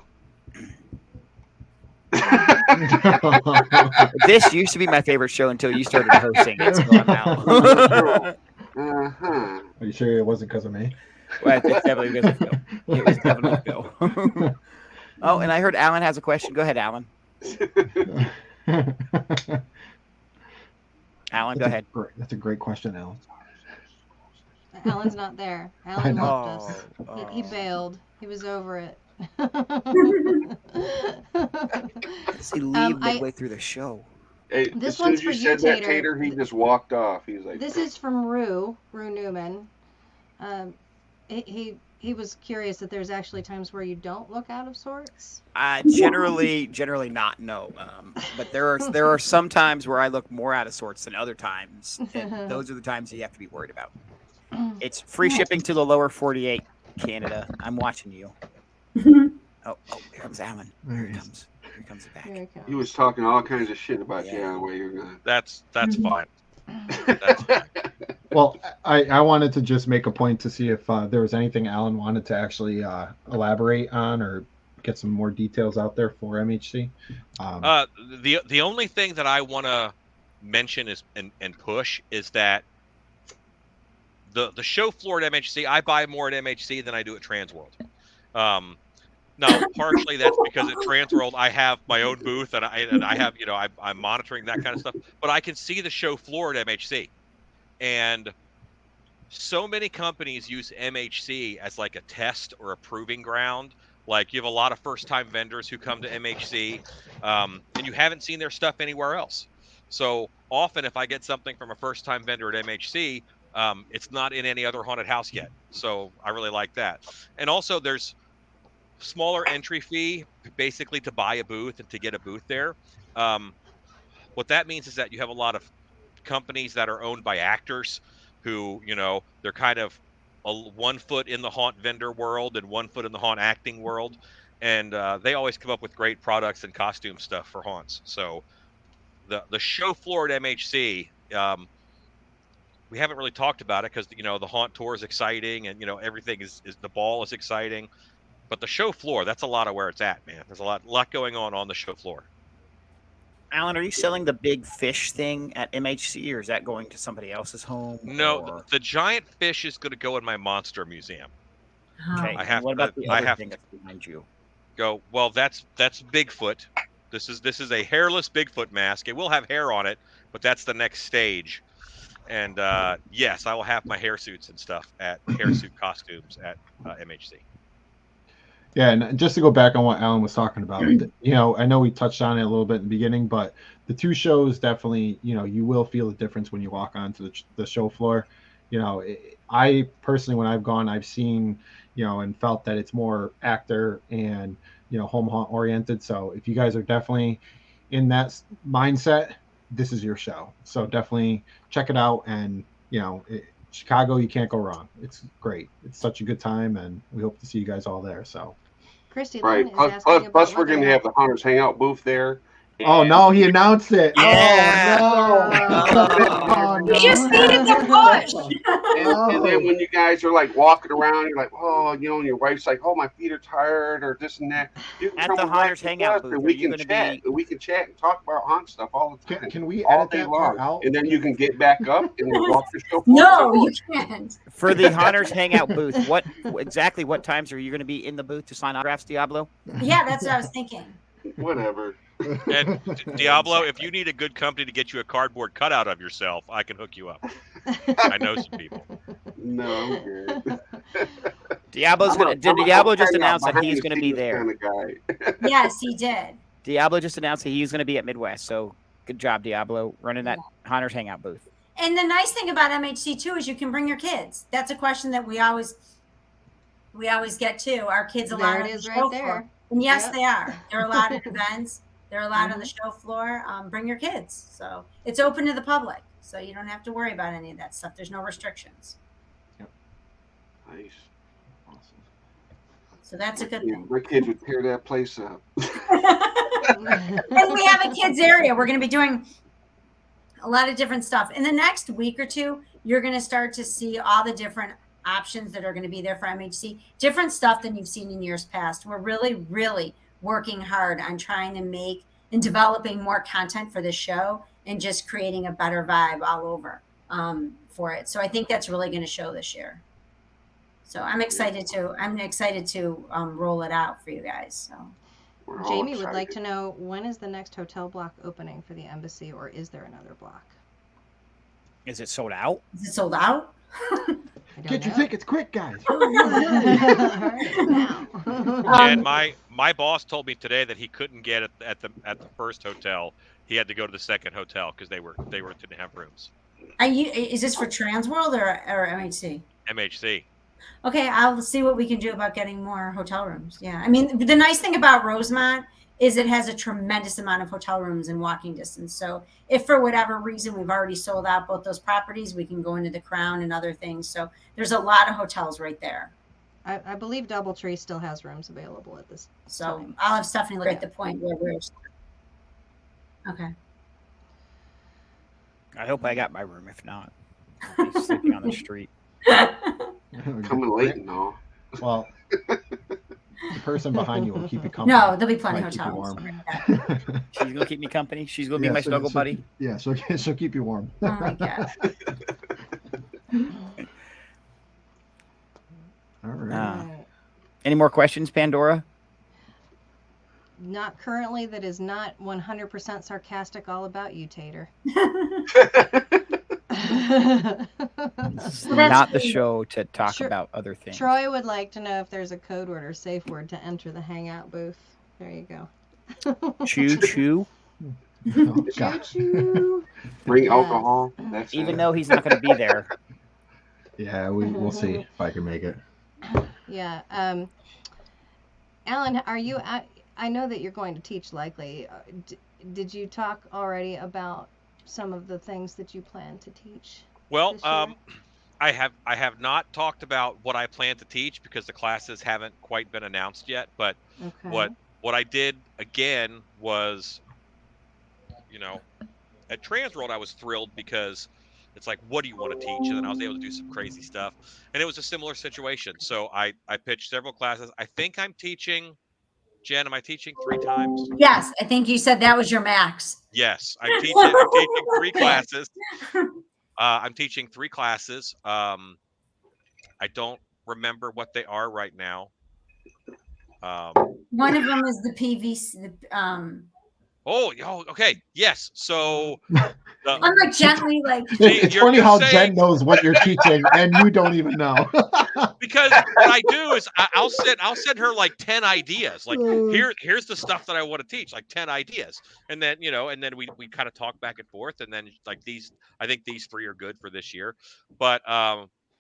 This used to be my favorite show until you started hosting it, so I'm out. Uh-huh. Are you sure it wasn't because of me? Well, it's definitely because of Phil. It was definitely Phil. Oh, and I heard Alan has a question. Go ahead, Alan. Alan, go ahead. That's a great question, Alan. Alan's not there. I Alan know. left us. He bailed. He was over it. Does he leave midway through the show? Hey, This as soon one's as you for you, said that, Tater. Tater, he just walked off. He's like, This is from Rue Newman. He was curious that there's actually times where you don't look out of sorts. Generally not. No, but there are some times where I look more out of sorts than other times, and those are the times you have to be worried about. It's free shipping to the lower 48, Canada. I'm watching you. Oh, here comes Alan. There Here he he is. comes. Here he comes back. Here he comes. he was talking all kinds of shit about you Yeah. on the way you're gonna. That's fine. Well, I wanted to just make a point to see if there was anything Alan wanted to actually elaborate on or get some more details out there for MHC. The only thing that I want to mention is and push is that the show floor at MHC, I buy more at MHC than I do at Transworld. Now, partially that's because at Transworld I have my own booth and I have I'm monitoring that kind of stuff, but I can see the show floor at MHC, and so many companies use MHC as like a test or a proving ground. Like you have a lot of first-time vendors who come to MHC, and you haven't seen their stuff anywhere else. So often, if I get something from a first-time vendor at MHC, it's not in any other haunted house yet. So I really like that. And also, there's smaller entry fee, basically to buy a booth and to get a booth there. What that means is that you have a lot of companies that are owned by actors who, they're kind of 1 foot in the haunt vendor world and 1 foot in the haunt acting world. And they always come up with great products and costume stuff for haunts. So the show floor at MHC, we haven't really talked about it because, the haunt tour is exciting and, everything is the ball is exciting. But the show floor, that's a lot of where it's at, man. There's a lot going on the show floor. Alan, are you selling the big fish thing at MHC, or is that going to somebody else's home? No, or... the giant fish is going to go in my monster museum. Okay. I have what about the I other have thing that's behind you? Go, well, that's Bigfoot. This is a hairless Bigfoot mask. It will have hair on it, but that's the next stage. And yes, I will have my hair suits and stuff at hairsuit costumes at MHC. Yeah, and just to go back on what Alan was talking about, I know we touched on it a little bit in the beginning, but the two shows definitely, you will feel the difference when you walk onto the show floor. I personally, when I've gone, I've seen, and felt that it's more actor and, home haunt oriented. So if you guys are definitely in that mindset, this is your show. So definitely check it out. And, Chicago, you can't go wrong. It's great. It's such a good time, and we hope to see you guys all there. So, Christy Right. Lynn is asking about Plus we're whether going to have the Haunters Hangout booth there. oh no, he announced it. Yeah. Oh no. You just needed the push. And then when you guys are like walking around, you're like, oh, and your wife's like, oh, my feet are tired or this and that. You can At come the and Haunters relax with Hangout us, booth, and are we you can gonna chat. be- We can chat and talk about haunt stuff all the time. Can we all edit day that part long. out? And then you can get back up and walk the show. No, you can't. For the Haunters Hangout booth, what times are you going to be in the booth to sign autographs, Diablo? Yeah, that's what I was thinking. Whatever. And Diablo, if you need a good company to get you a cardboard cutout of yourself, I can hook you up. I know some people. No, I'm good. Did Diablo just announce that he's going to be there? Kind of guy. Yes, he did. Diablo just announced that he's going to be at Midwest. So good job, Diablo, running that Haunters Hangout booth. And the nice thing about MHC too is you can bring your kids. That's a question that we always get too. Our kids allowed There on it is the right show there. floor? And yes, Yep. they are. They're allowed at events. They're allowed on the show floor. Bring your kids. So it's open to the public. So you don't have to worry about any of that stuff. There's no restrictions. Nice. Awesome. So that's a good thing. My kids would tear that place up. And we have a kids area. We're going to be doing a lot of different stuff. In the next week or two, you're going to start to see all the different options that are going to be there for MHC. Different stuff than you've seen in years past. We're really, really working hard on trying to make and developing more content for this show and just creating a better vibe all over for it. So I think that's really going to show this year. So I'm excited to roll it out for you guys. So We're all Jamie would excited. like to know, when is the next hotel block opening for the embassy, or is there another block? Is it sold out? is it sold out? I don't Get your know. tickets quick, guys. All right, now. And my boss told me today that he couldn't get it at the first hotel. He had to go to the second hotel because they didn't have rooms. Is this for Transworld or MHC? MHC. Okay, I'll see what we can do about getting more hotel rooms. Yeah, I mean, the nice thing about Rosemont is it has a tremendous amount of hotel rooms in walking distance. So if for whatever reason we've already sold out both those properties, we can go into the Crown and other things. So there's a lot of hotels right there. I believe Doubletree still has rooms available at this So time. I'll have Stephanie look at the point where we're. Okay. I hope I got my room. If not, I'll be sleeping on the street. Coming late and all. Well, the person behind you will keep you company. No, there'll be plenty of Might keep you hotels. warm. She's gonna keep me company. She's gonna be my snuggle buddy. Yeah, she'll keep you warm. Oh my god. All right. Right. Any more questions, Pandora? Not currently. That is not 100% sarcastic all about you, Tater. This is not the show to talk Sure. about other things. Troy would like to know if there's a code word or safe word to enter the Hangout booth. There you go. Choo choo. Oh, God. Choo-choo. Bring Yeah. alcohol. That's Even it. though he's not going to be there. Yeah, we'll see if I can make it. Yeah. Alan, are you? I know that you're going to teach likely. Did you talk already about some of the things that you plan to teach? Well, this year? I have not talked about what I plan to teach because the classes haven't quite been announced yet. But Okay. what I did again was, you know, at Transworld I was thrilled because it's like, what do you want to teach? And then I was able to do some crazy stuff, and it was a similar situation. So I pitched several classes. I think I'm teaching. Jen, am I teaching 3 times? Yes, I think you said that was your max. Yes, I'm teaching. I'm teaching 3 classes. I'm teaching 3 classes. I don't remember what they are right now. One of them is the PVC. Oh, okay. Yes. So I'm like gently like. It's you're funny how saying, Jen knows what you're teaching and you don't even know. because what I do is I'll send her like 10 ideas. Like, here's the stuff that I want to teach, like 10 ideas. And then, and then we kind of talk back and forth. And then like I think these 3 are good for this year. But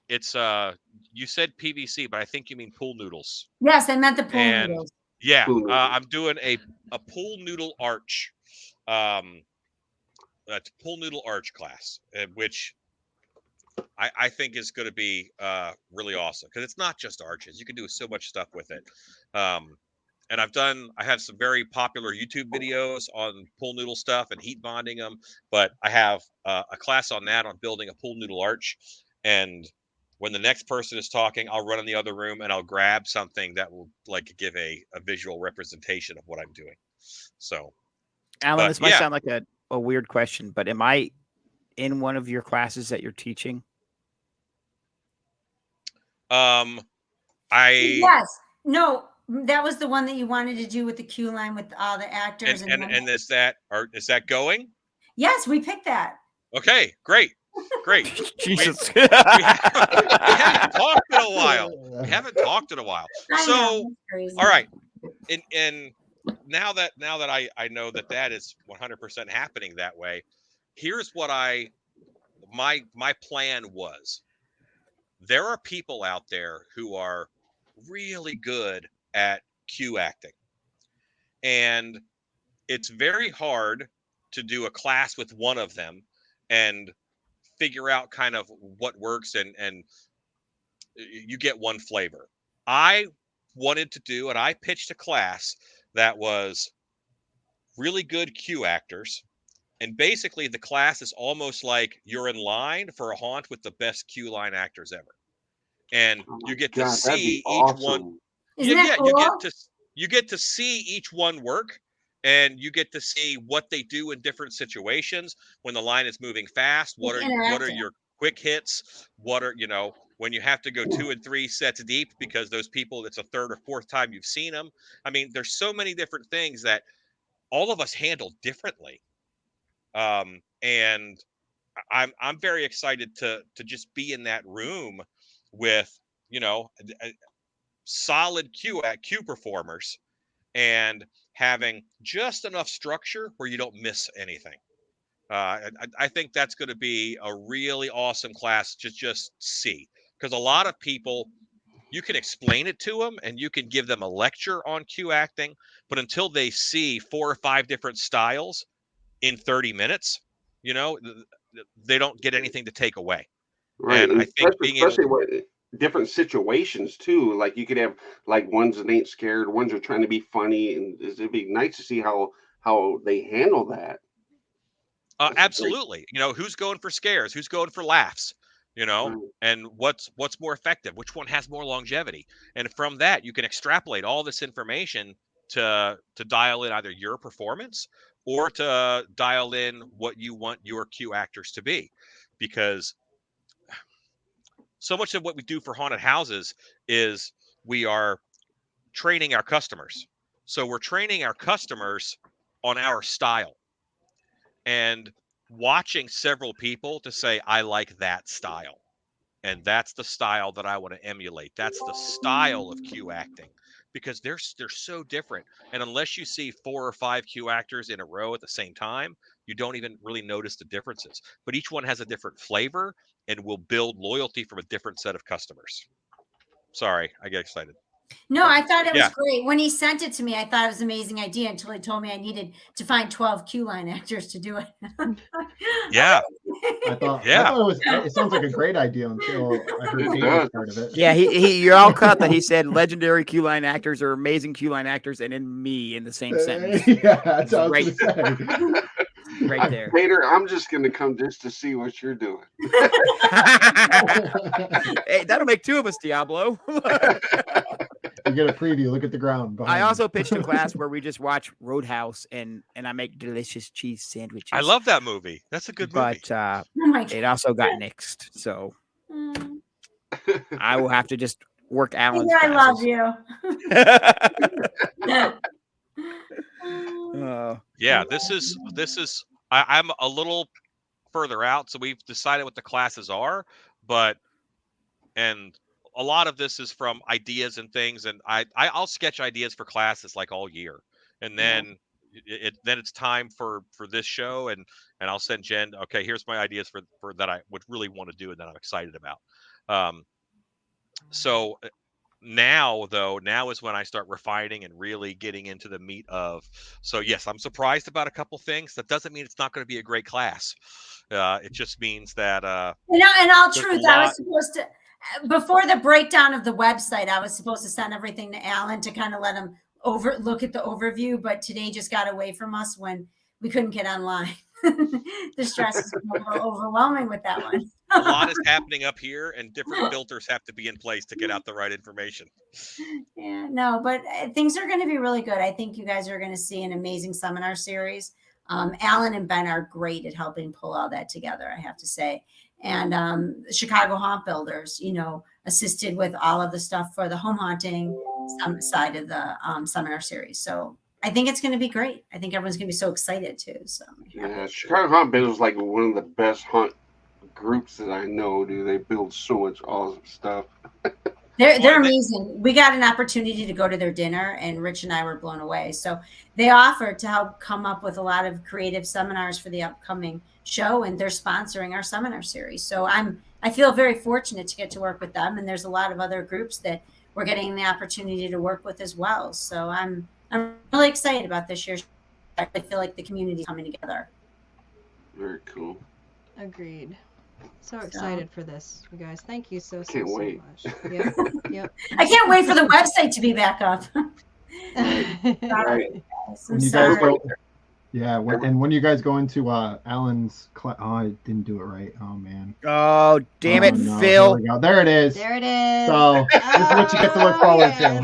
it's you said PVC, but I think you mean pool noodles. Yes, I meant the pool And noodles. yeah, Pool noodles. I'm doing a pool noodle arch. That's pool noodle arch class, which I think is going to be really awesome, because it's not just arches. You can do so much stuff with it. And I have some very popular YouTube videos on pool noodle stuff and heat bonding them, but I have a class on that, on building a pool noodle arch. And when the next person is talking, I'll run in the other room and I'll grab something that will like give a visual representation of what I'm doing. So, Alan, but this might yeah, sound like a weird question, but am I in one of your classes that you're teaching? Yes. No, that was the one that you wanted to do with the Q line with all the actors. and is that going? Yes, we picked that. Okay, great. Jesus. We haven't talked in a while. I So, know, that's crazy. all right. And now that I know that is 100% happening that way, here's what my plan was. There are people out there who are really good at cue acting. And it's very hard to do a class with one of them and figure out kind of what works, and you get one flavor. I wanted to do, and I pitched a class that was really good cue actors. And basically the class is almost like you're in line for a haunt with the best cue line actors ever. And Oh you my get to God, that'd be see each one. awesome. Isn't that cool? You get to see each one work, and you get to see what they do in different situations when the line is moving fast. What It's are interactive. your quick hits? What are, when you have to go 2 and 3 sets deep because those people, it's a third or fourth time you've seen them. I mean, there's so many different things that all of us handle differently. And I'm very excited to just be in that room with, solid cue performers, and having just enough structure where you don't miss anything. I think that's going to be a really awesome class to just see, because a lot of people, you can explain it to them and you can give them a lecture on cue acting, but until they see 4 or 5 different styles in 30 minutes, they don't get anything to take away. Right, And and I think being able especially what different situations too. Like you could have like ones that ain't scared, ones are trying to be funny, and it'd be nice to see how they handle that. That's a great. absolutely, who's going for scares, who's going for laughs, Right. and what's more effective, which one has more longevity, and from that you can extrapolate all this information to dial in either your performance or to dial in what you want your cue actors to be, because so much of what we do for haunted houses is we are training our customers. So we're training our customers on our style, and watching several people to say, I like that style. And that's the style that I want to emulate. That's the style of cue acting, because they're so different. And unless you see 4 or 5 cue actors in a row at the same time, you don't even really notice the differences. But each one has a different flavor and will build loyalty from a different set of customers. Sorry, I get excited. No, I thought it was Yeah. great. When he sent it to me, I thought it was an amazing idea until he told me I needed to find 12 Q line actors to do it. Yeah. I thought Yeah. it sounds like a great idea until I heard It Tater's does. part of it. Yeah, you're all cut that he said legendary Q line actors or amazing Q line actors, and then me in the same sentence. Yeah, that's what I was Right. gonna say. Right there. Tater, I'm just going to come just to see what you're doing. Hey, that'll make two of us, Diablo. You get a preview. Look at the ground. I behind also you. pitched a class where we just watch Roadhouse and I make delicious cheese sandwiches. I love that movie. That's a good movie. But Oh my it also got nixed, so God. I will have to just work Alan's I love classes. you. Yeah, this is I'm a little further out, so we've decided what the classes are, and a lot of this is from ideas and things, and I'll sketch ideas for classes like all year, and then then it's time for this show, and I'll send Jen, okay, here's my ideas for that I would really want to do and that I'm excited about. So now is when I start refining and really getting into the meat of. So yes, I'm surprised about a couple things. That doesn't mean it's not going to be a great class. It just means that in all there's a truth, I was lot. supposed to, before the breakdown of the website, I was supposed to send everything to Alan to kind of let him look at the overview, but today just got away from us when we couldn't get online. The stress is a little overwhelming with that one. A lot is happening up here, and different filters have to be in place to get out the right information. Yeah, no, but things are going to be really good. I think you guys are going to see an amazing seminar series. Alan and Ben are great at helping pull all that together, I have to say. And Chicago Haunt Builders, assisted with all of the stuff for the home haunting side of the seminar series. So I think it's going to be great. I think everyone's going to be so excited too. So Yeah, Chicago Haunt Builders is like one of the best hunt groups that I know. Do they build so much awesome stuff? They're amazing. We got an opportunity to go to their dinner, and Rich and I were blown away. So they offered to help come up with a lot of creative seminars for the upcoming show, and they're sponsoring our seminar series. So I feel very fortunate to get to work with them, and there's a lot of other groups that we're getting the opportunity to work with as well. So I'm really excited about this year's show. I feel like the community is coming together. Very cool. Agreed. So excited for this, you guys. Thank you so Can't wait. much. Yep. Yep. I can't wait for the website to be back up. Right. When you guys go, when you guys go into Alan's class, oh, I didn't do it right. Oh man. Oh, damn it, no. Phil. There we go. There it is. There it is. So this is what you get to look forward to.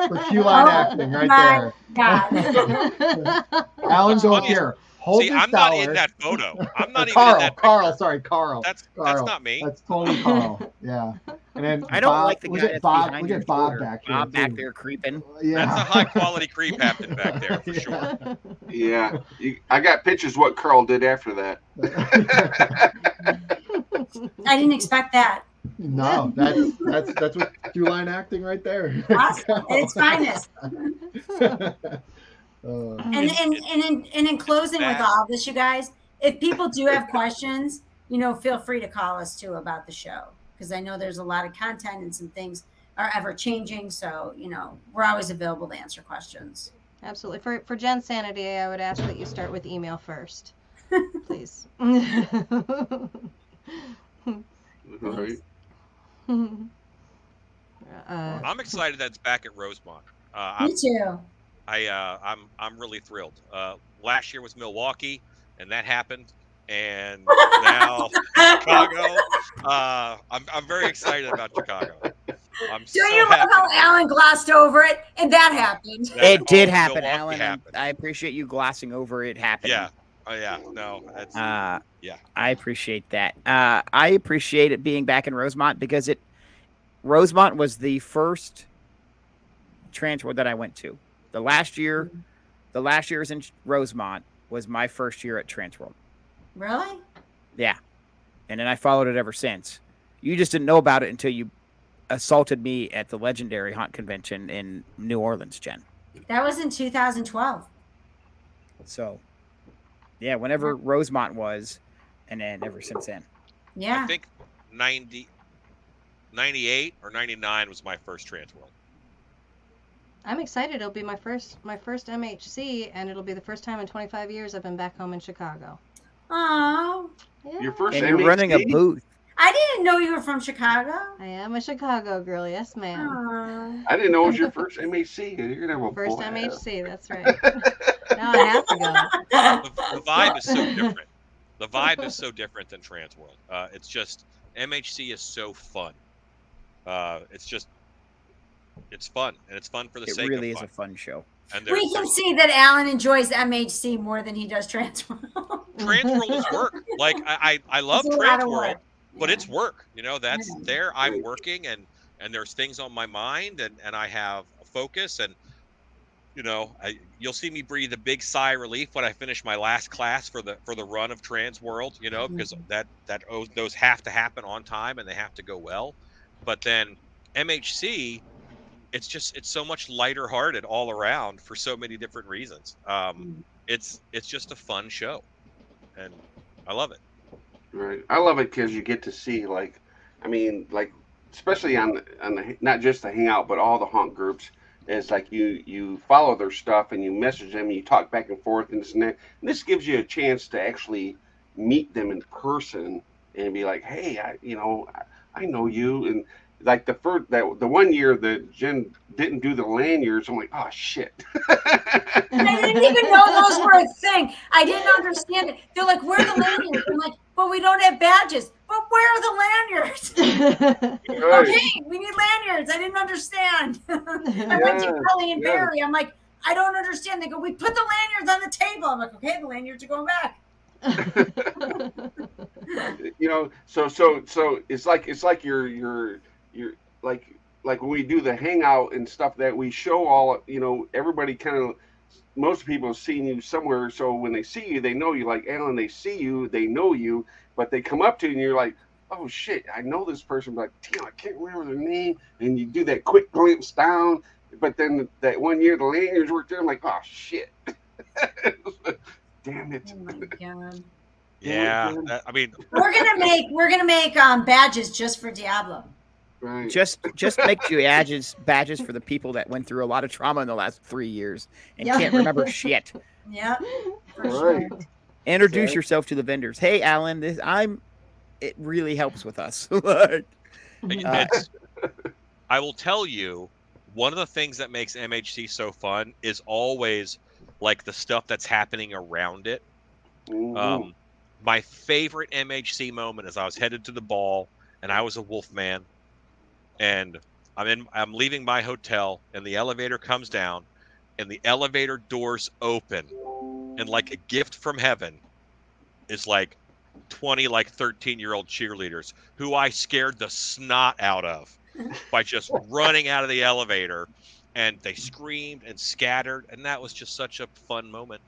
For Q-line acting right there. Alan, go here. Hold See, this I'm dollar. not in that photo. I'm not even Carl, in that. Carl, sorry, Carl. That's not me. That's totally Carl. Yeah. And then I don't Bob, like the guy look at that's Bob. behind Look your at Bob shoulder. back there. Bob back too. there creeping. Yeah. That's a high quality creep happening back there for sure. Yeah, I got pictures of what Carl did after that. I didn't expect that. No, that's what Q-line acting right there. Awesome. At its finest. Uh, And in closing with all this, you guys, if people do have questions, feel free to call us too about the show, because I know there's a lot of content and some things are ever changing. So, we're always available to answer questions. Absolutely. For Jen's sanity, I would ask that you start with email first, please. Right. I'm excited that it's back at Rosemont. Me too. I'm really thrilled. Last year was Milwaukee, and that happened, and now Chicago. I'm very excited about Chicago. I'm Do you love how Alan glossed over it, and that happened? It did happen, Milwaukee Alan. happened. I appreciate you glossing over it happening. Yeah. Oh yeah. No. That's yeah. I appreciate that. I appreciate it being back in Rosemont because Rosemont was the first Transworld that I went to. The last year was in Rosemont was my first year at Transworld. Really? Yeah. And then I followed it ever since. You just didn't know about it until you assaulted me at the legendary haunt convention in New Orleans, Jen. That was in 2012. So, yeah, whenever Rosemont was, and then ever since then. Yeah. I think 98 or 99 was my first Transworld. I'm excited. It'll be my first MHC, and it'll be the first time in 25 years I've been back home in Chicago. Oh, Yeah. Your first And you're running a MHC? booth. I didn't know you were from Chicago. I am a Chicago girl. Yes, ma'am. Aw. I didn't know it was your first MHC. You're gonna have a First blast. MHC. That's right. Now I have to go. The vibe is so different. The vibe is so different than Transworld. It's just MHC is so fun. It's fun, and it's fun for the It sake really of is fun. a fun show. And We can see that Alan enjoys MHC more than he does Transworld. Transworld is work. Like I love It's a lot of Transworld, work. but Yeah. it's work. You know, that's Yeah. there. I'm working, and there's things on my mind, and I have a focus, and you know, you'll see me breathe a big sigh of relief when I finish my last class for the run of Transworld. You know, because those have to happen on time and they have to go well. But then MHC, it's so much lighter hearted all around for so many different reasons. It's just a fun show, and I love it. Right. I love it because you get to see, like, I mean, like, especially on the not just the Hangout, but all the haunt groups. It's like you follow their stuff and you message them and you talk back and forth and this and that. And this gives you a chance to actually meet them in person and be like, hey, I know you. And like the one year that Jen didn't do the lanyards, I'm like, oh shit. I didn't even know those were a thing. I didn't understand it. They're like, where are the lanyards? I'm like, but we don't have badges. But where are the lanyards? Right. Okay, we need lanyards. I didn't understand. I went to Kelly and Barry. I'm like, I don't understand. They go, we put the lanyards on the table. I'm like, okay, the lanyards are going back. You know, so it's like you're like when we do the hangout and stuff that we show all, you know, everybody kind of, most people have seen you somewhere, so when they see you they know you. Like Alan, they see you, they know you, but they come up to you and you're like, oh shit, I know this person, but damn, I can't remember their name. And you do that quick glimpse down, but then that one year the lanyards worked there, I'm like, oh shit. Damn it. Oh my god. Yeah, I mean, We're gonna make badges just for Diablo. Right. Just make badges for the people that went through a lot of trauma in the last 3 years and Yeah. can't remember shit. Yeah, for Right. sure. Introduce Okay. yourself to the vendors. Hey, Alan, it really helps with us. Like, I will tell you, one of the things that makes MHC so fun is always like the stuff that's happening around it. Mhm. My favorite MHC moment is I was headed to the ball and I was a wolf man, and I'm leaving my hotel and the elevator comes down and the elevator doors open, and like a gift from heaven is like 20 like 13-year-old cheerleaders who I scared the snot out of by just running out of the elevator, and they screamed and scattered, and that was just such a fun moment.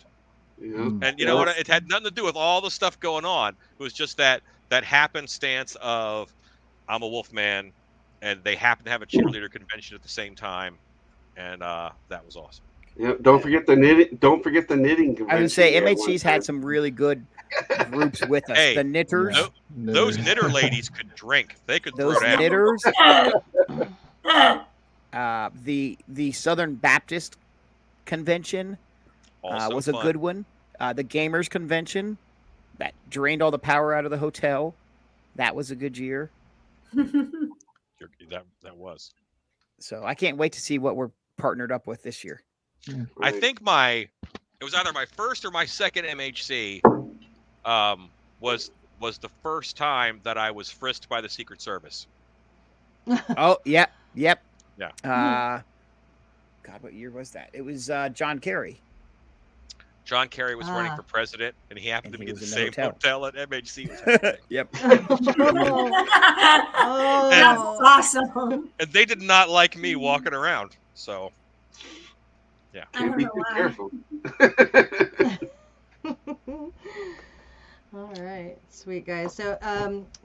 Yeah. And you know what? It had nothing to do with all the stuff going on. It was just that happenstance of I'm a wolf man, and they happen to have a cheerleader convention at the same time, and that was awesome. Yeah, don't forget the knitting. Don't forget the knitting convention. I would say we had one MHC's time. had some really good groups with us. Hey, The knitters, Those knitter ladies could drink. They could those throw down. knitters, the Southern Baptist convention Also was a fun. good one. The gamers convention that drained all the power out of the hotel. That was a good year. That was. So I can't wait to see what we're partnered up with this year. I Right. think it was either my first or my second MHC was the first time that I was frisked by the Secret Service. Oh, yep. Yeah. God, what year was that? It was John Kerry. John Kerry was running Ah. for president, and he happened And to he be in the was in the same hotel. hotel at MHC. Was happening. Yep. That's awesome. And they did not like me walking around. So I Can't don't be know too why. careful. All right, sweet guys. So,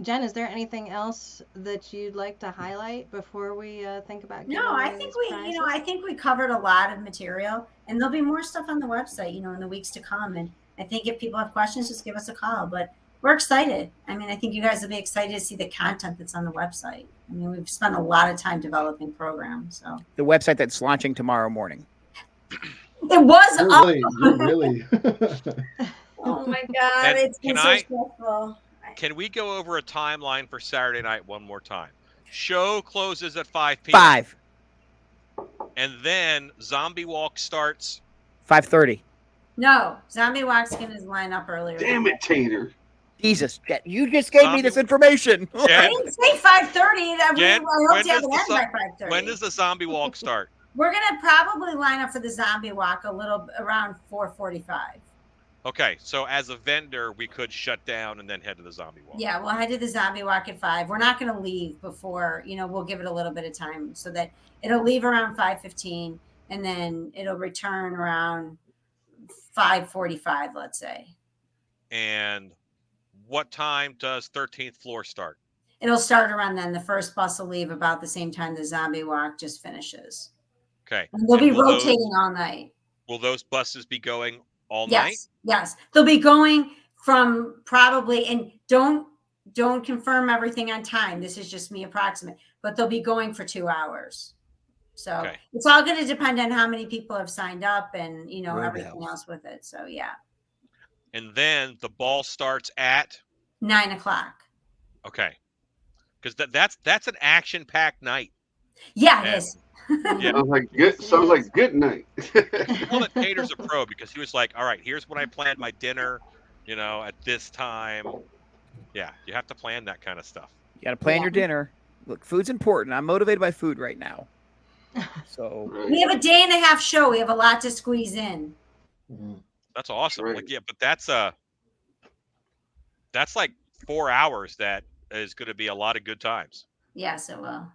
Jen, is there anything else that you'd like to highlight before we think about? No, giving I away think these I prizes? think we covered a lot of material, and there'll be more stuff on the website, in the weeks to come. And I think if people have questions, just give us a call. But we're excited. I mean, I think you guys will be excited to see the content that's on the website. I mean, we've spent a lot of time developing programs. So The website that's launching tomorrow morning. it was You're up. really. Oh my God, And it's been can so I- stressful. Can we go over a timeline for Saturday night one more time? Show closes at 5 p.m. 5, And then Zombie Walk starts. 5:30. No, Zombie Walk's going to line up earlier. Damn it, Tater. Jesus, you just gave me this information. I Jen, didn't say 5:30. Jen, I hope when to have does it the end zo- by 5:30. when does the Zombie Walk start? We're going to probably line up for the Zombie Walk a little around 4:45. Okay, so as a vendor, we could shut down and then head to the Zombie Walk. Yeah, we'll head to the Zombie Walk at 5. We're not going to leave before, we'll give it a little bit of time so that it'll leave around 5:15 and then it'll return around 5:45, let's say. And what time does 13th floor start? It'll start around then. The first bus will leave about the same time the Zombie Walk just finishes. Okay. And we'll be will rotating all night. Will those buses be going all night? Yes. They'll be going from probably, and don't confirm everything on time. This is just me approximate, but they'll be going for 2 hours. So Okay. It's all going to depend on how many people have signed up and, everything Roadhouse. else with it. So yeah, And then the ball starts at 9:00. okay, because that's an action-packed night. Yeah, And- it is. Yeah. Sounds like good night. Well, that Tater's a pro because he was like, all right, here's when I planned my dinner, at this time. Yeah, you have to plan that kind of stuff. You got to plan Yeah. your dinner. Look, food's important. I'm motivated by food right now. So We have a day and a half show. We have a lot to squeeze in. That's awesome. Right. Like, yeah, but that's like 4 hours. That is going to be a lot of good times. Yes, it will.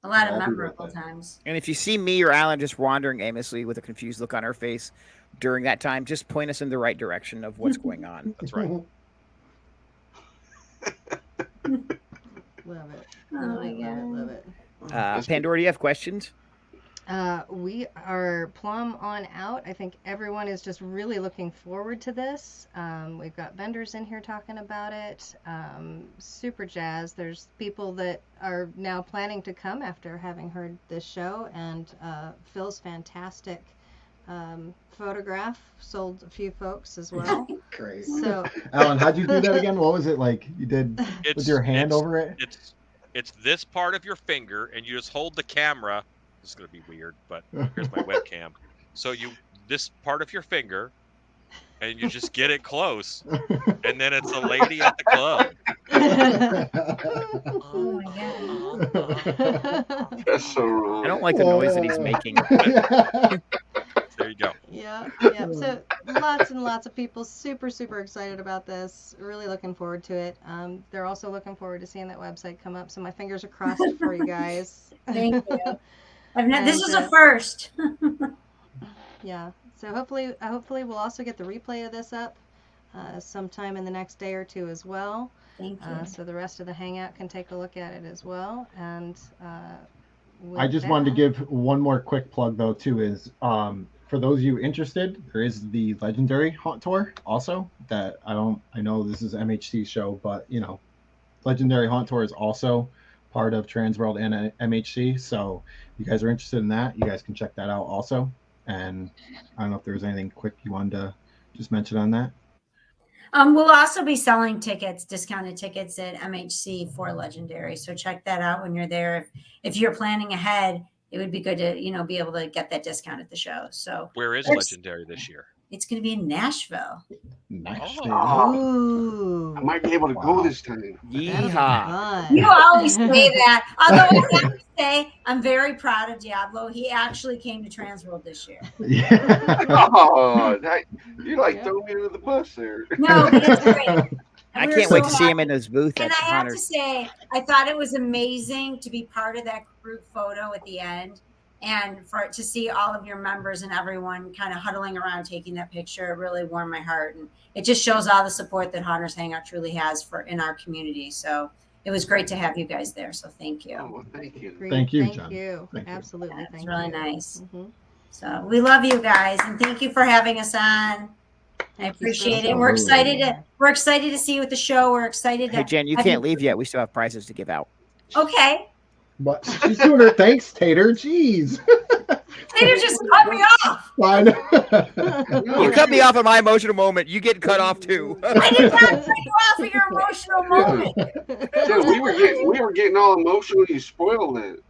A lot of I'll be memorable with it. times. And if you see me or Alan just wandering aimlessly with a confused look on our face during that time, just point us in the right direction of what's going on. That's right. Love it. Oh Love my it, God. love it. Pandora, do you have questions? We are plumb on out. I think everyone is just really looking forward to this. We've got vendors in here talking about it. Super jazzed. There's people that are now planning to come after having heard this show, and Phil's fantastic photograph sold a few folks as well. Great. So Alan, how'd you do that again? What was it like? You did with your hand over it? It's this part of your finger, and you just hold the camera. This is going to be weird, but here's my webcam. So this part of your finger, and you just get it close, and then it's a lady at the club. Oh my God. That's so wrong. I don't like the noise that he's making. There you go. Yeah. So lots and lots of people super excited about this. Really looking forward to it. They're also looking forward to seeing that website come up. So my fingers are crossed for you guys. Thank you. This is And, a first. Yeah. So hopefully we'll also get the replay of this up sometime in the next day or two as well. Thank you. So the rest of the Hangout can take a look at it as well. And I just wanted to give one more quick plug though too is for those of you interested, there is the Legendary Haunt Tour also that I know this is MHC's show, but Legendary Haunt Tour is also part of Transworld and MHC. So if you guys are interested in that, you guys can check that out also. And I don't know if there was anything quick you wanted to just mention on that. We'll also be selling tickets, discounted tickets at MHC for Legendary. So check that out when you're there. If you're planning ahead, it would be good to, be able to get that discount at the show. So Where is Legendary this year? it's going to be in Nashville. Oh, Ooh. I might be able to go this time. That'll be Yeehaw. fun. You always say that. Although I have to say, I'm very proud of Diablo. He actually came to Transworld this year. Yeah. Oh, you throw me under the bus there. No, but it's great. I We were can't so wait to see him happy. in his booth And at I have to Hunters. say, I thought it was amazing to be part of that group photo at the end, and to see all of your members and everyone kind of huddling around taking that picture. It really warmed my heart, and it just shows all the support that Haunters Hangout truly has in our community. So it was great to have you guys there. So thank you. Oh, well, thank you. Great. Thank you, Thank Jen. you. Thank you. Absolutely. That's Thank really you. nice. Mhm. So we love you guys, and thank you for having us on. I Thank you so appreciate it. much We're for excited being to here. we're excited to see you at the show. We're excited to Hey, Jen, you have can't leave yet. We still have prizes to give out. Okay. But she's doing her thanks, Tater. Jeez. Tater just cut me off. Fine. You cut me off at my emotional moment. You get cut off too. I did not cut you off at your emotional moment. Dude, we were getting all emotional. You spoiled it.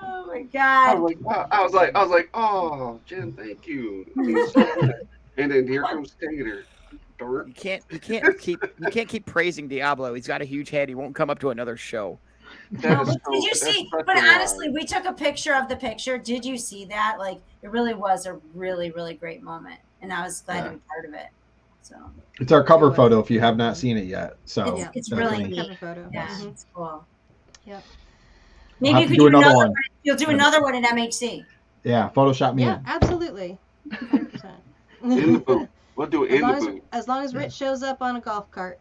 Oh my I God. was like, oh, Jen, thank you. And then here comes Tater. You can't keep praising Diablo. He's got a huge head. He won't come up to another show. That is But so- did you that's see? such But a lie. honestly, we took a picture of the picture. Did you see that? Like, it really was a really, really great moment, and I was glad to be part of it. So It's our cover photo if you have not seen it yet. So it's definitely. really Cover neat. photo. Yeah, Mhm. it's cool. Yep. We'll Maybe have you to could do another one. You'll do another one at MHC. Yeah, Photoshop me Yeah, in. absolutely. 100%. In the booth. We'll do it in the booth. As long as Rich shows up on a golf cart.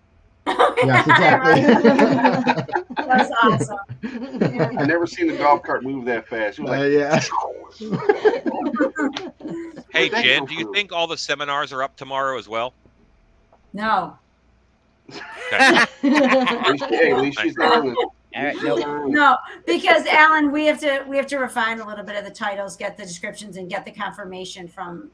Yes, exactly. That was awesome. I never seen the golf cart move that fast. It was like, Yeah. Hey, Where'd that Jen, come do you from? think all the seminars are up tomorrow as well? No. At least she's on it. All right, She's nope. on it. No, because Alan, we have to refine a little bit of the titles, get the descriptions, and get the confirmation from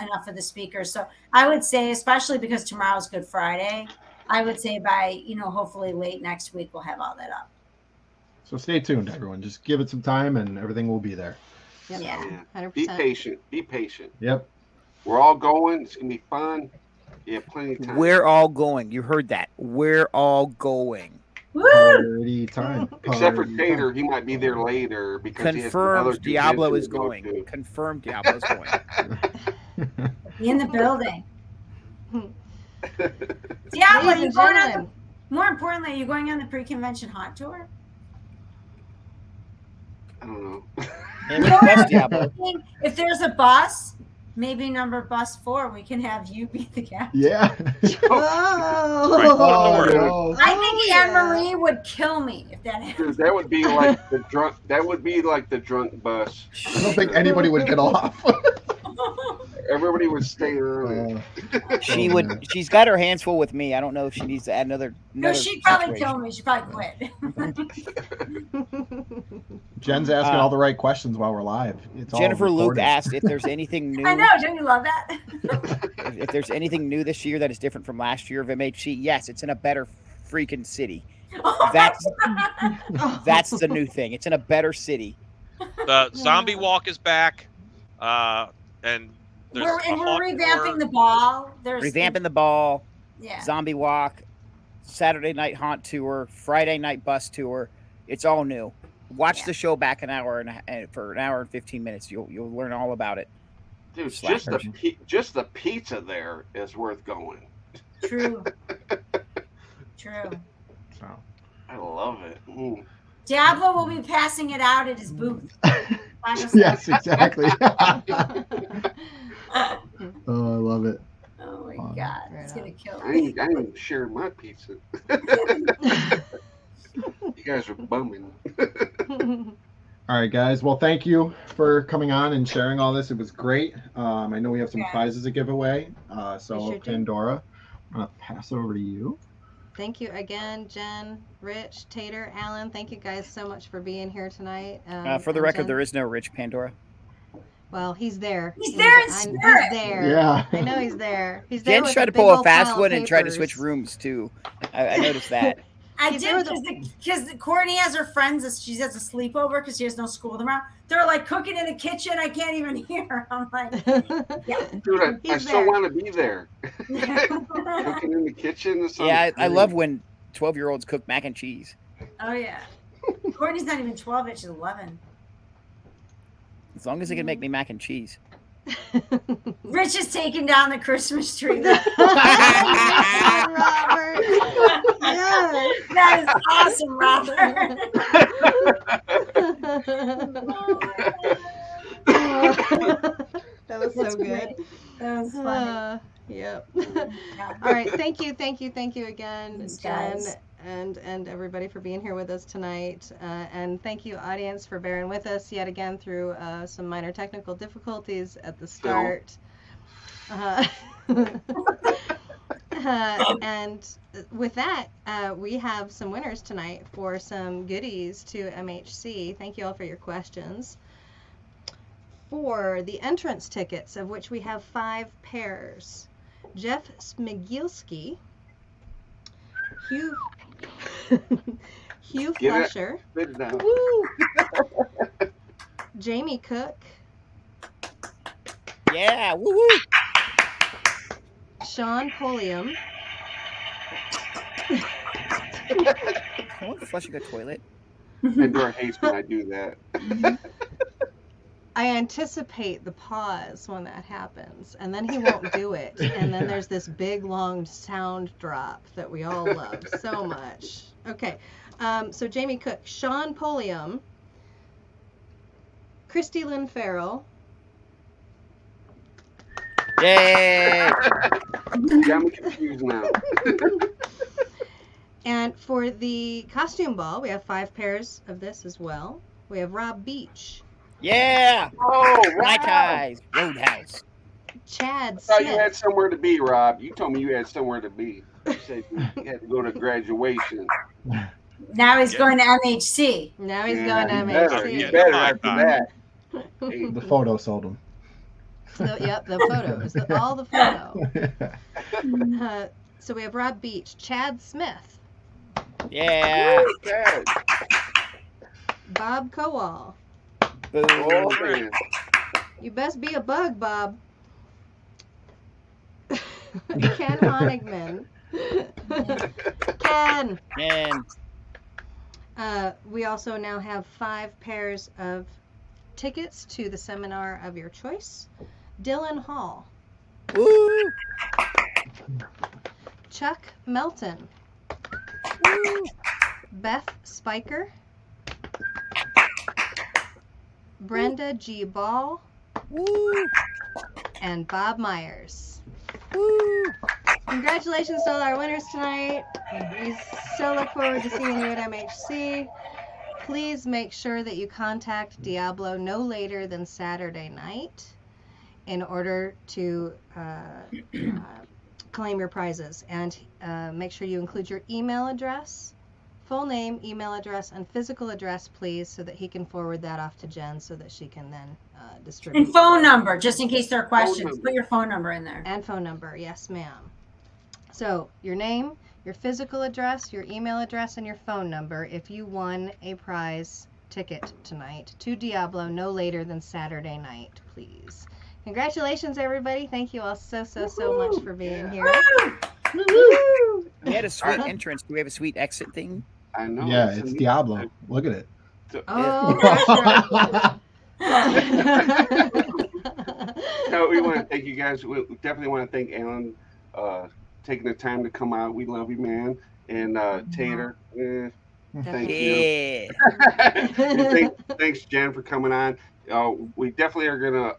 enough of the speakers. So I would say, especially because tomorrow's Good Friday, I would say by hopefully late next week we'll have all that up. So stay tuned, everyone. Just give it some time, and everything will be there. Yep. Yeah. Yeah. 100%. Be patient. Be patient. Yep. We're all going. It's gonna be fun. You have plenty of time. We're all going. You heard that. We're all going. Woo! Party time. Except for Party Tater, time. he might be there later because he has other Confirmed Diablo conventions is to go going. to. Confirmed Diablo is going. Be in the building. Diablo, Ladies you and going on gentlemen. more importantly, are you going on the pre-convention haunt tour? I don't know. And request Diablo. If there's a bus, maybe number bus 4, we can have you be the captain. Yeah. Oh. no. I think yeah. Anne Marie would kill me if that happened. Dude, that would be like the drunk. That would be like the drunk bus. I don't think anybody would get off. Everybody would stay early. She Oh, would. man. She's got her hands full with me. I don't know if she needs to add another. No, she'd probably kill me. She'd probably quit. Jen's asking all the right questions while we're live. It's all Jennifer Luke recorded. asked if there's anything new. I know. Don't you love that? If there's anything new this year that is different from last year of MHC, yes, it's in a better freaking city. That's the new thing. It's in a better city. The zombie walk is back, and there's we're a revamping haunt tour. the ball. There's Revamping the ball, Yeah. zombie walk, Saturday night haunt tour, Friday night bus tour. It's all new. Watch the show back for an hour and 15 minutes. You'll learn all about it. Dude, Slackers. just the pizza there is worth going. True. True. So. I love it. Mm. Diablo will be passing it out at his booth. Yes, exactly. Oh, I love it. Oh my Fun. God, Right it's on. gonna kill I me. ain't sharing my pizza. You guys are bumming. All right, guys. Well, thank you for coming on and sharing all this. It was great. I know we have some Yeah. prizes to give away. So, We sure do. Pandora, I'm going to pass it over to you. Thank you again, Jen, Rich, Tater, Alan. Thank you guys so much for being here tonight. For the and record, Jen- there is no Rich Pandora. Well, he's there. He's there in He's spirit. there. Yeah. I know he's there. He's there. Jen with tried to big pull a old fast pile one of and tried to switch papers. rooms too. I noticed that. I He's did there with because Courtney has her friends. She has a sleepover because she has no school tomorrow. They're like cooking in the kitchen. I can't even hear. I'm like, Dude, I He's still there. want to be there. Cooking in the kitchen or something. Yeah, I love when 12-year-olds cook mac and cheese. oh yeah. Courtney's not even 12 yet. She's 11. As long as it can make me mac and cheese. Rich is taking down the Christmas tree. Robert. Yes. That is awesome, Robert. That was so That's good. great. That was funny. Yep. All right, thank you again, Thanks, Jen, guys. and everybody for being here with us tonight. And thank you, audience, for bearing with us yet again through some minor technical difficulties at the start. And with that, we have some winners tonight for some goodies to MHC. Thank you all for your questions. For the entrance tickets, of which we have 5 pairs, Jeff Smigilski, Hugh Get it. Flusher, Spit it out. woo, Jamie Cook, Yeah, woo woo. Sean Pulliam, Someone flushing the toilet. Pandora hates when I do that. I anticipate the pause when that happens, and then he won't do it, and then there's this big long sound drop that we all love so much. Okay, so Jamie Cook, Sean Pulliam, Christy Lynn Farrell, Yay! Got me confused now. and for the costume ball, we have 5 pairs of this as well. We have Rob Beach, Yeah! Oh, My wow. ties. Roadhouse. Chad I thought you had Smith, somewhere to be, Rob. You told me you had somewhere to be. You said you had to go to graduation. Now he's going to MHC. now he's Yeah, going to you better. MHC. You better High after five. that. Hey, The photo sold him. Yep, the photos, all the photo. So we have Rob Beach, Chad Smith, Yeah. Chad. Bob Kowal. Boo. Oh, man. You best be a bug, Bob. Ken Honigman. Ken. Man. We also now have 5 pairs of tickets to the seminar of your choice. Dylan Hall, Woo. Chuck Melton, Woo. Beth Spiker, Brenda G. Ball, Woo. and Bob Myers. Woo. Congratulations to all our winners tonight. We so look forward to seeing you at MHC. Please make sure that you contact Diablo no later than Saturday night in order to claim your prizes. And make sure you include your email address, full name, email address, and physical address, please, so that he can forward that off to Jen so that she can then distribute. And phone number, just in case there are questions. number. Put your phone number in there. And phone number, yes, ma'am. So your name, your physical address, your email address, and your phone number if you won a prize ticket tonight to Diablo no later than Saturday night, please. Congratulations, everybody. Thank you all so much for being here. Woo! We had a sweet entrance. Do we have a sweet exit thing? I know. Yeah, it's Diablo. Look at it. Oh, pressure. No, we want to thank you guys. We definitely want to thank Alan taking the time to come out. We love you, man. And Tater, thank you. Yeah. And thanks, Jen, for coming on. We definitely are gonna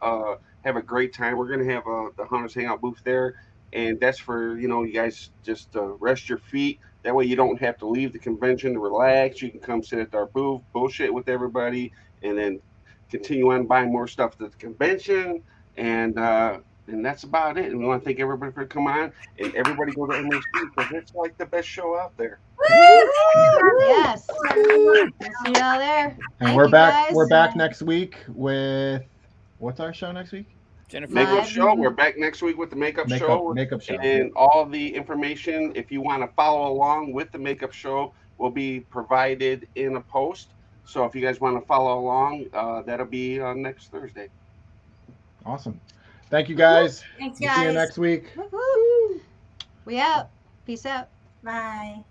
have a great time. We're gonna have the Hunters Hangout booth there, and that's for you guys just rest your feet. That way you don't have to leave the convention to relax. You can come sit at our booth, bullshit with everybody, and then continue on buying more stuff at the convention. And that's about it. And we want to thank everybody for coming on, and everybody go to MHC because it's like the best show out there. Yes. We'll see y'all there. And Thank we're you, back. guys. We're back next week with what's our show next week? Jennifer. Makeup Live. show. We're back next week with the makeup show. Makeup show. And all the information, if you want to follow along with the makeup show, will be provided in a post. So if you guys want to follow along, that'll be next Thursday. Awesome. Thank you guys. Thanks, We'll see you guys. next week. Woo-hoo. We out. Peace out. Bye.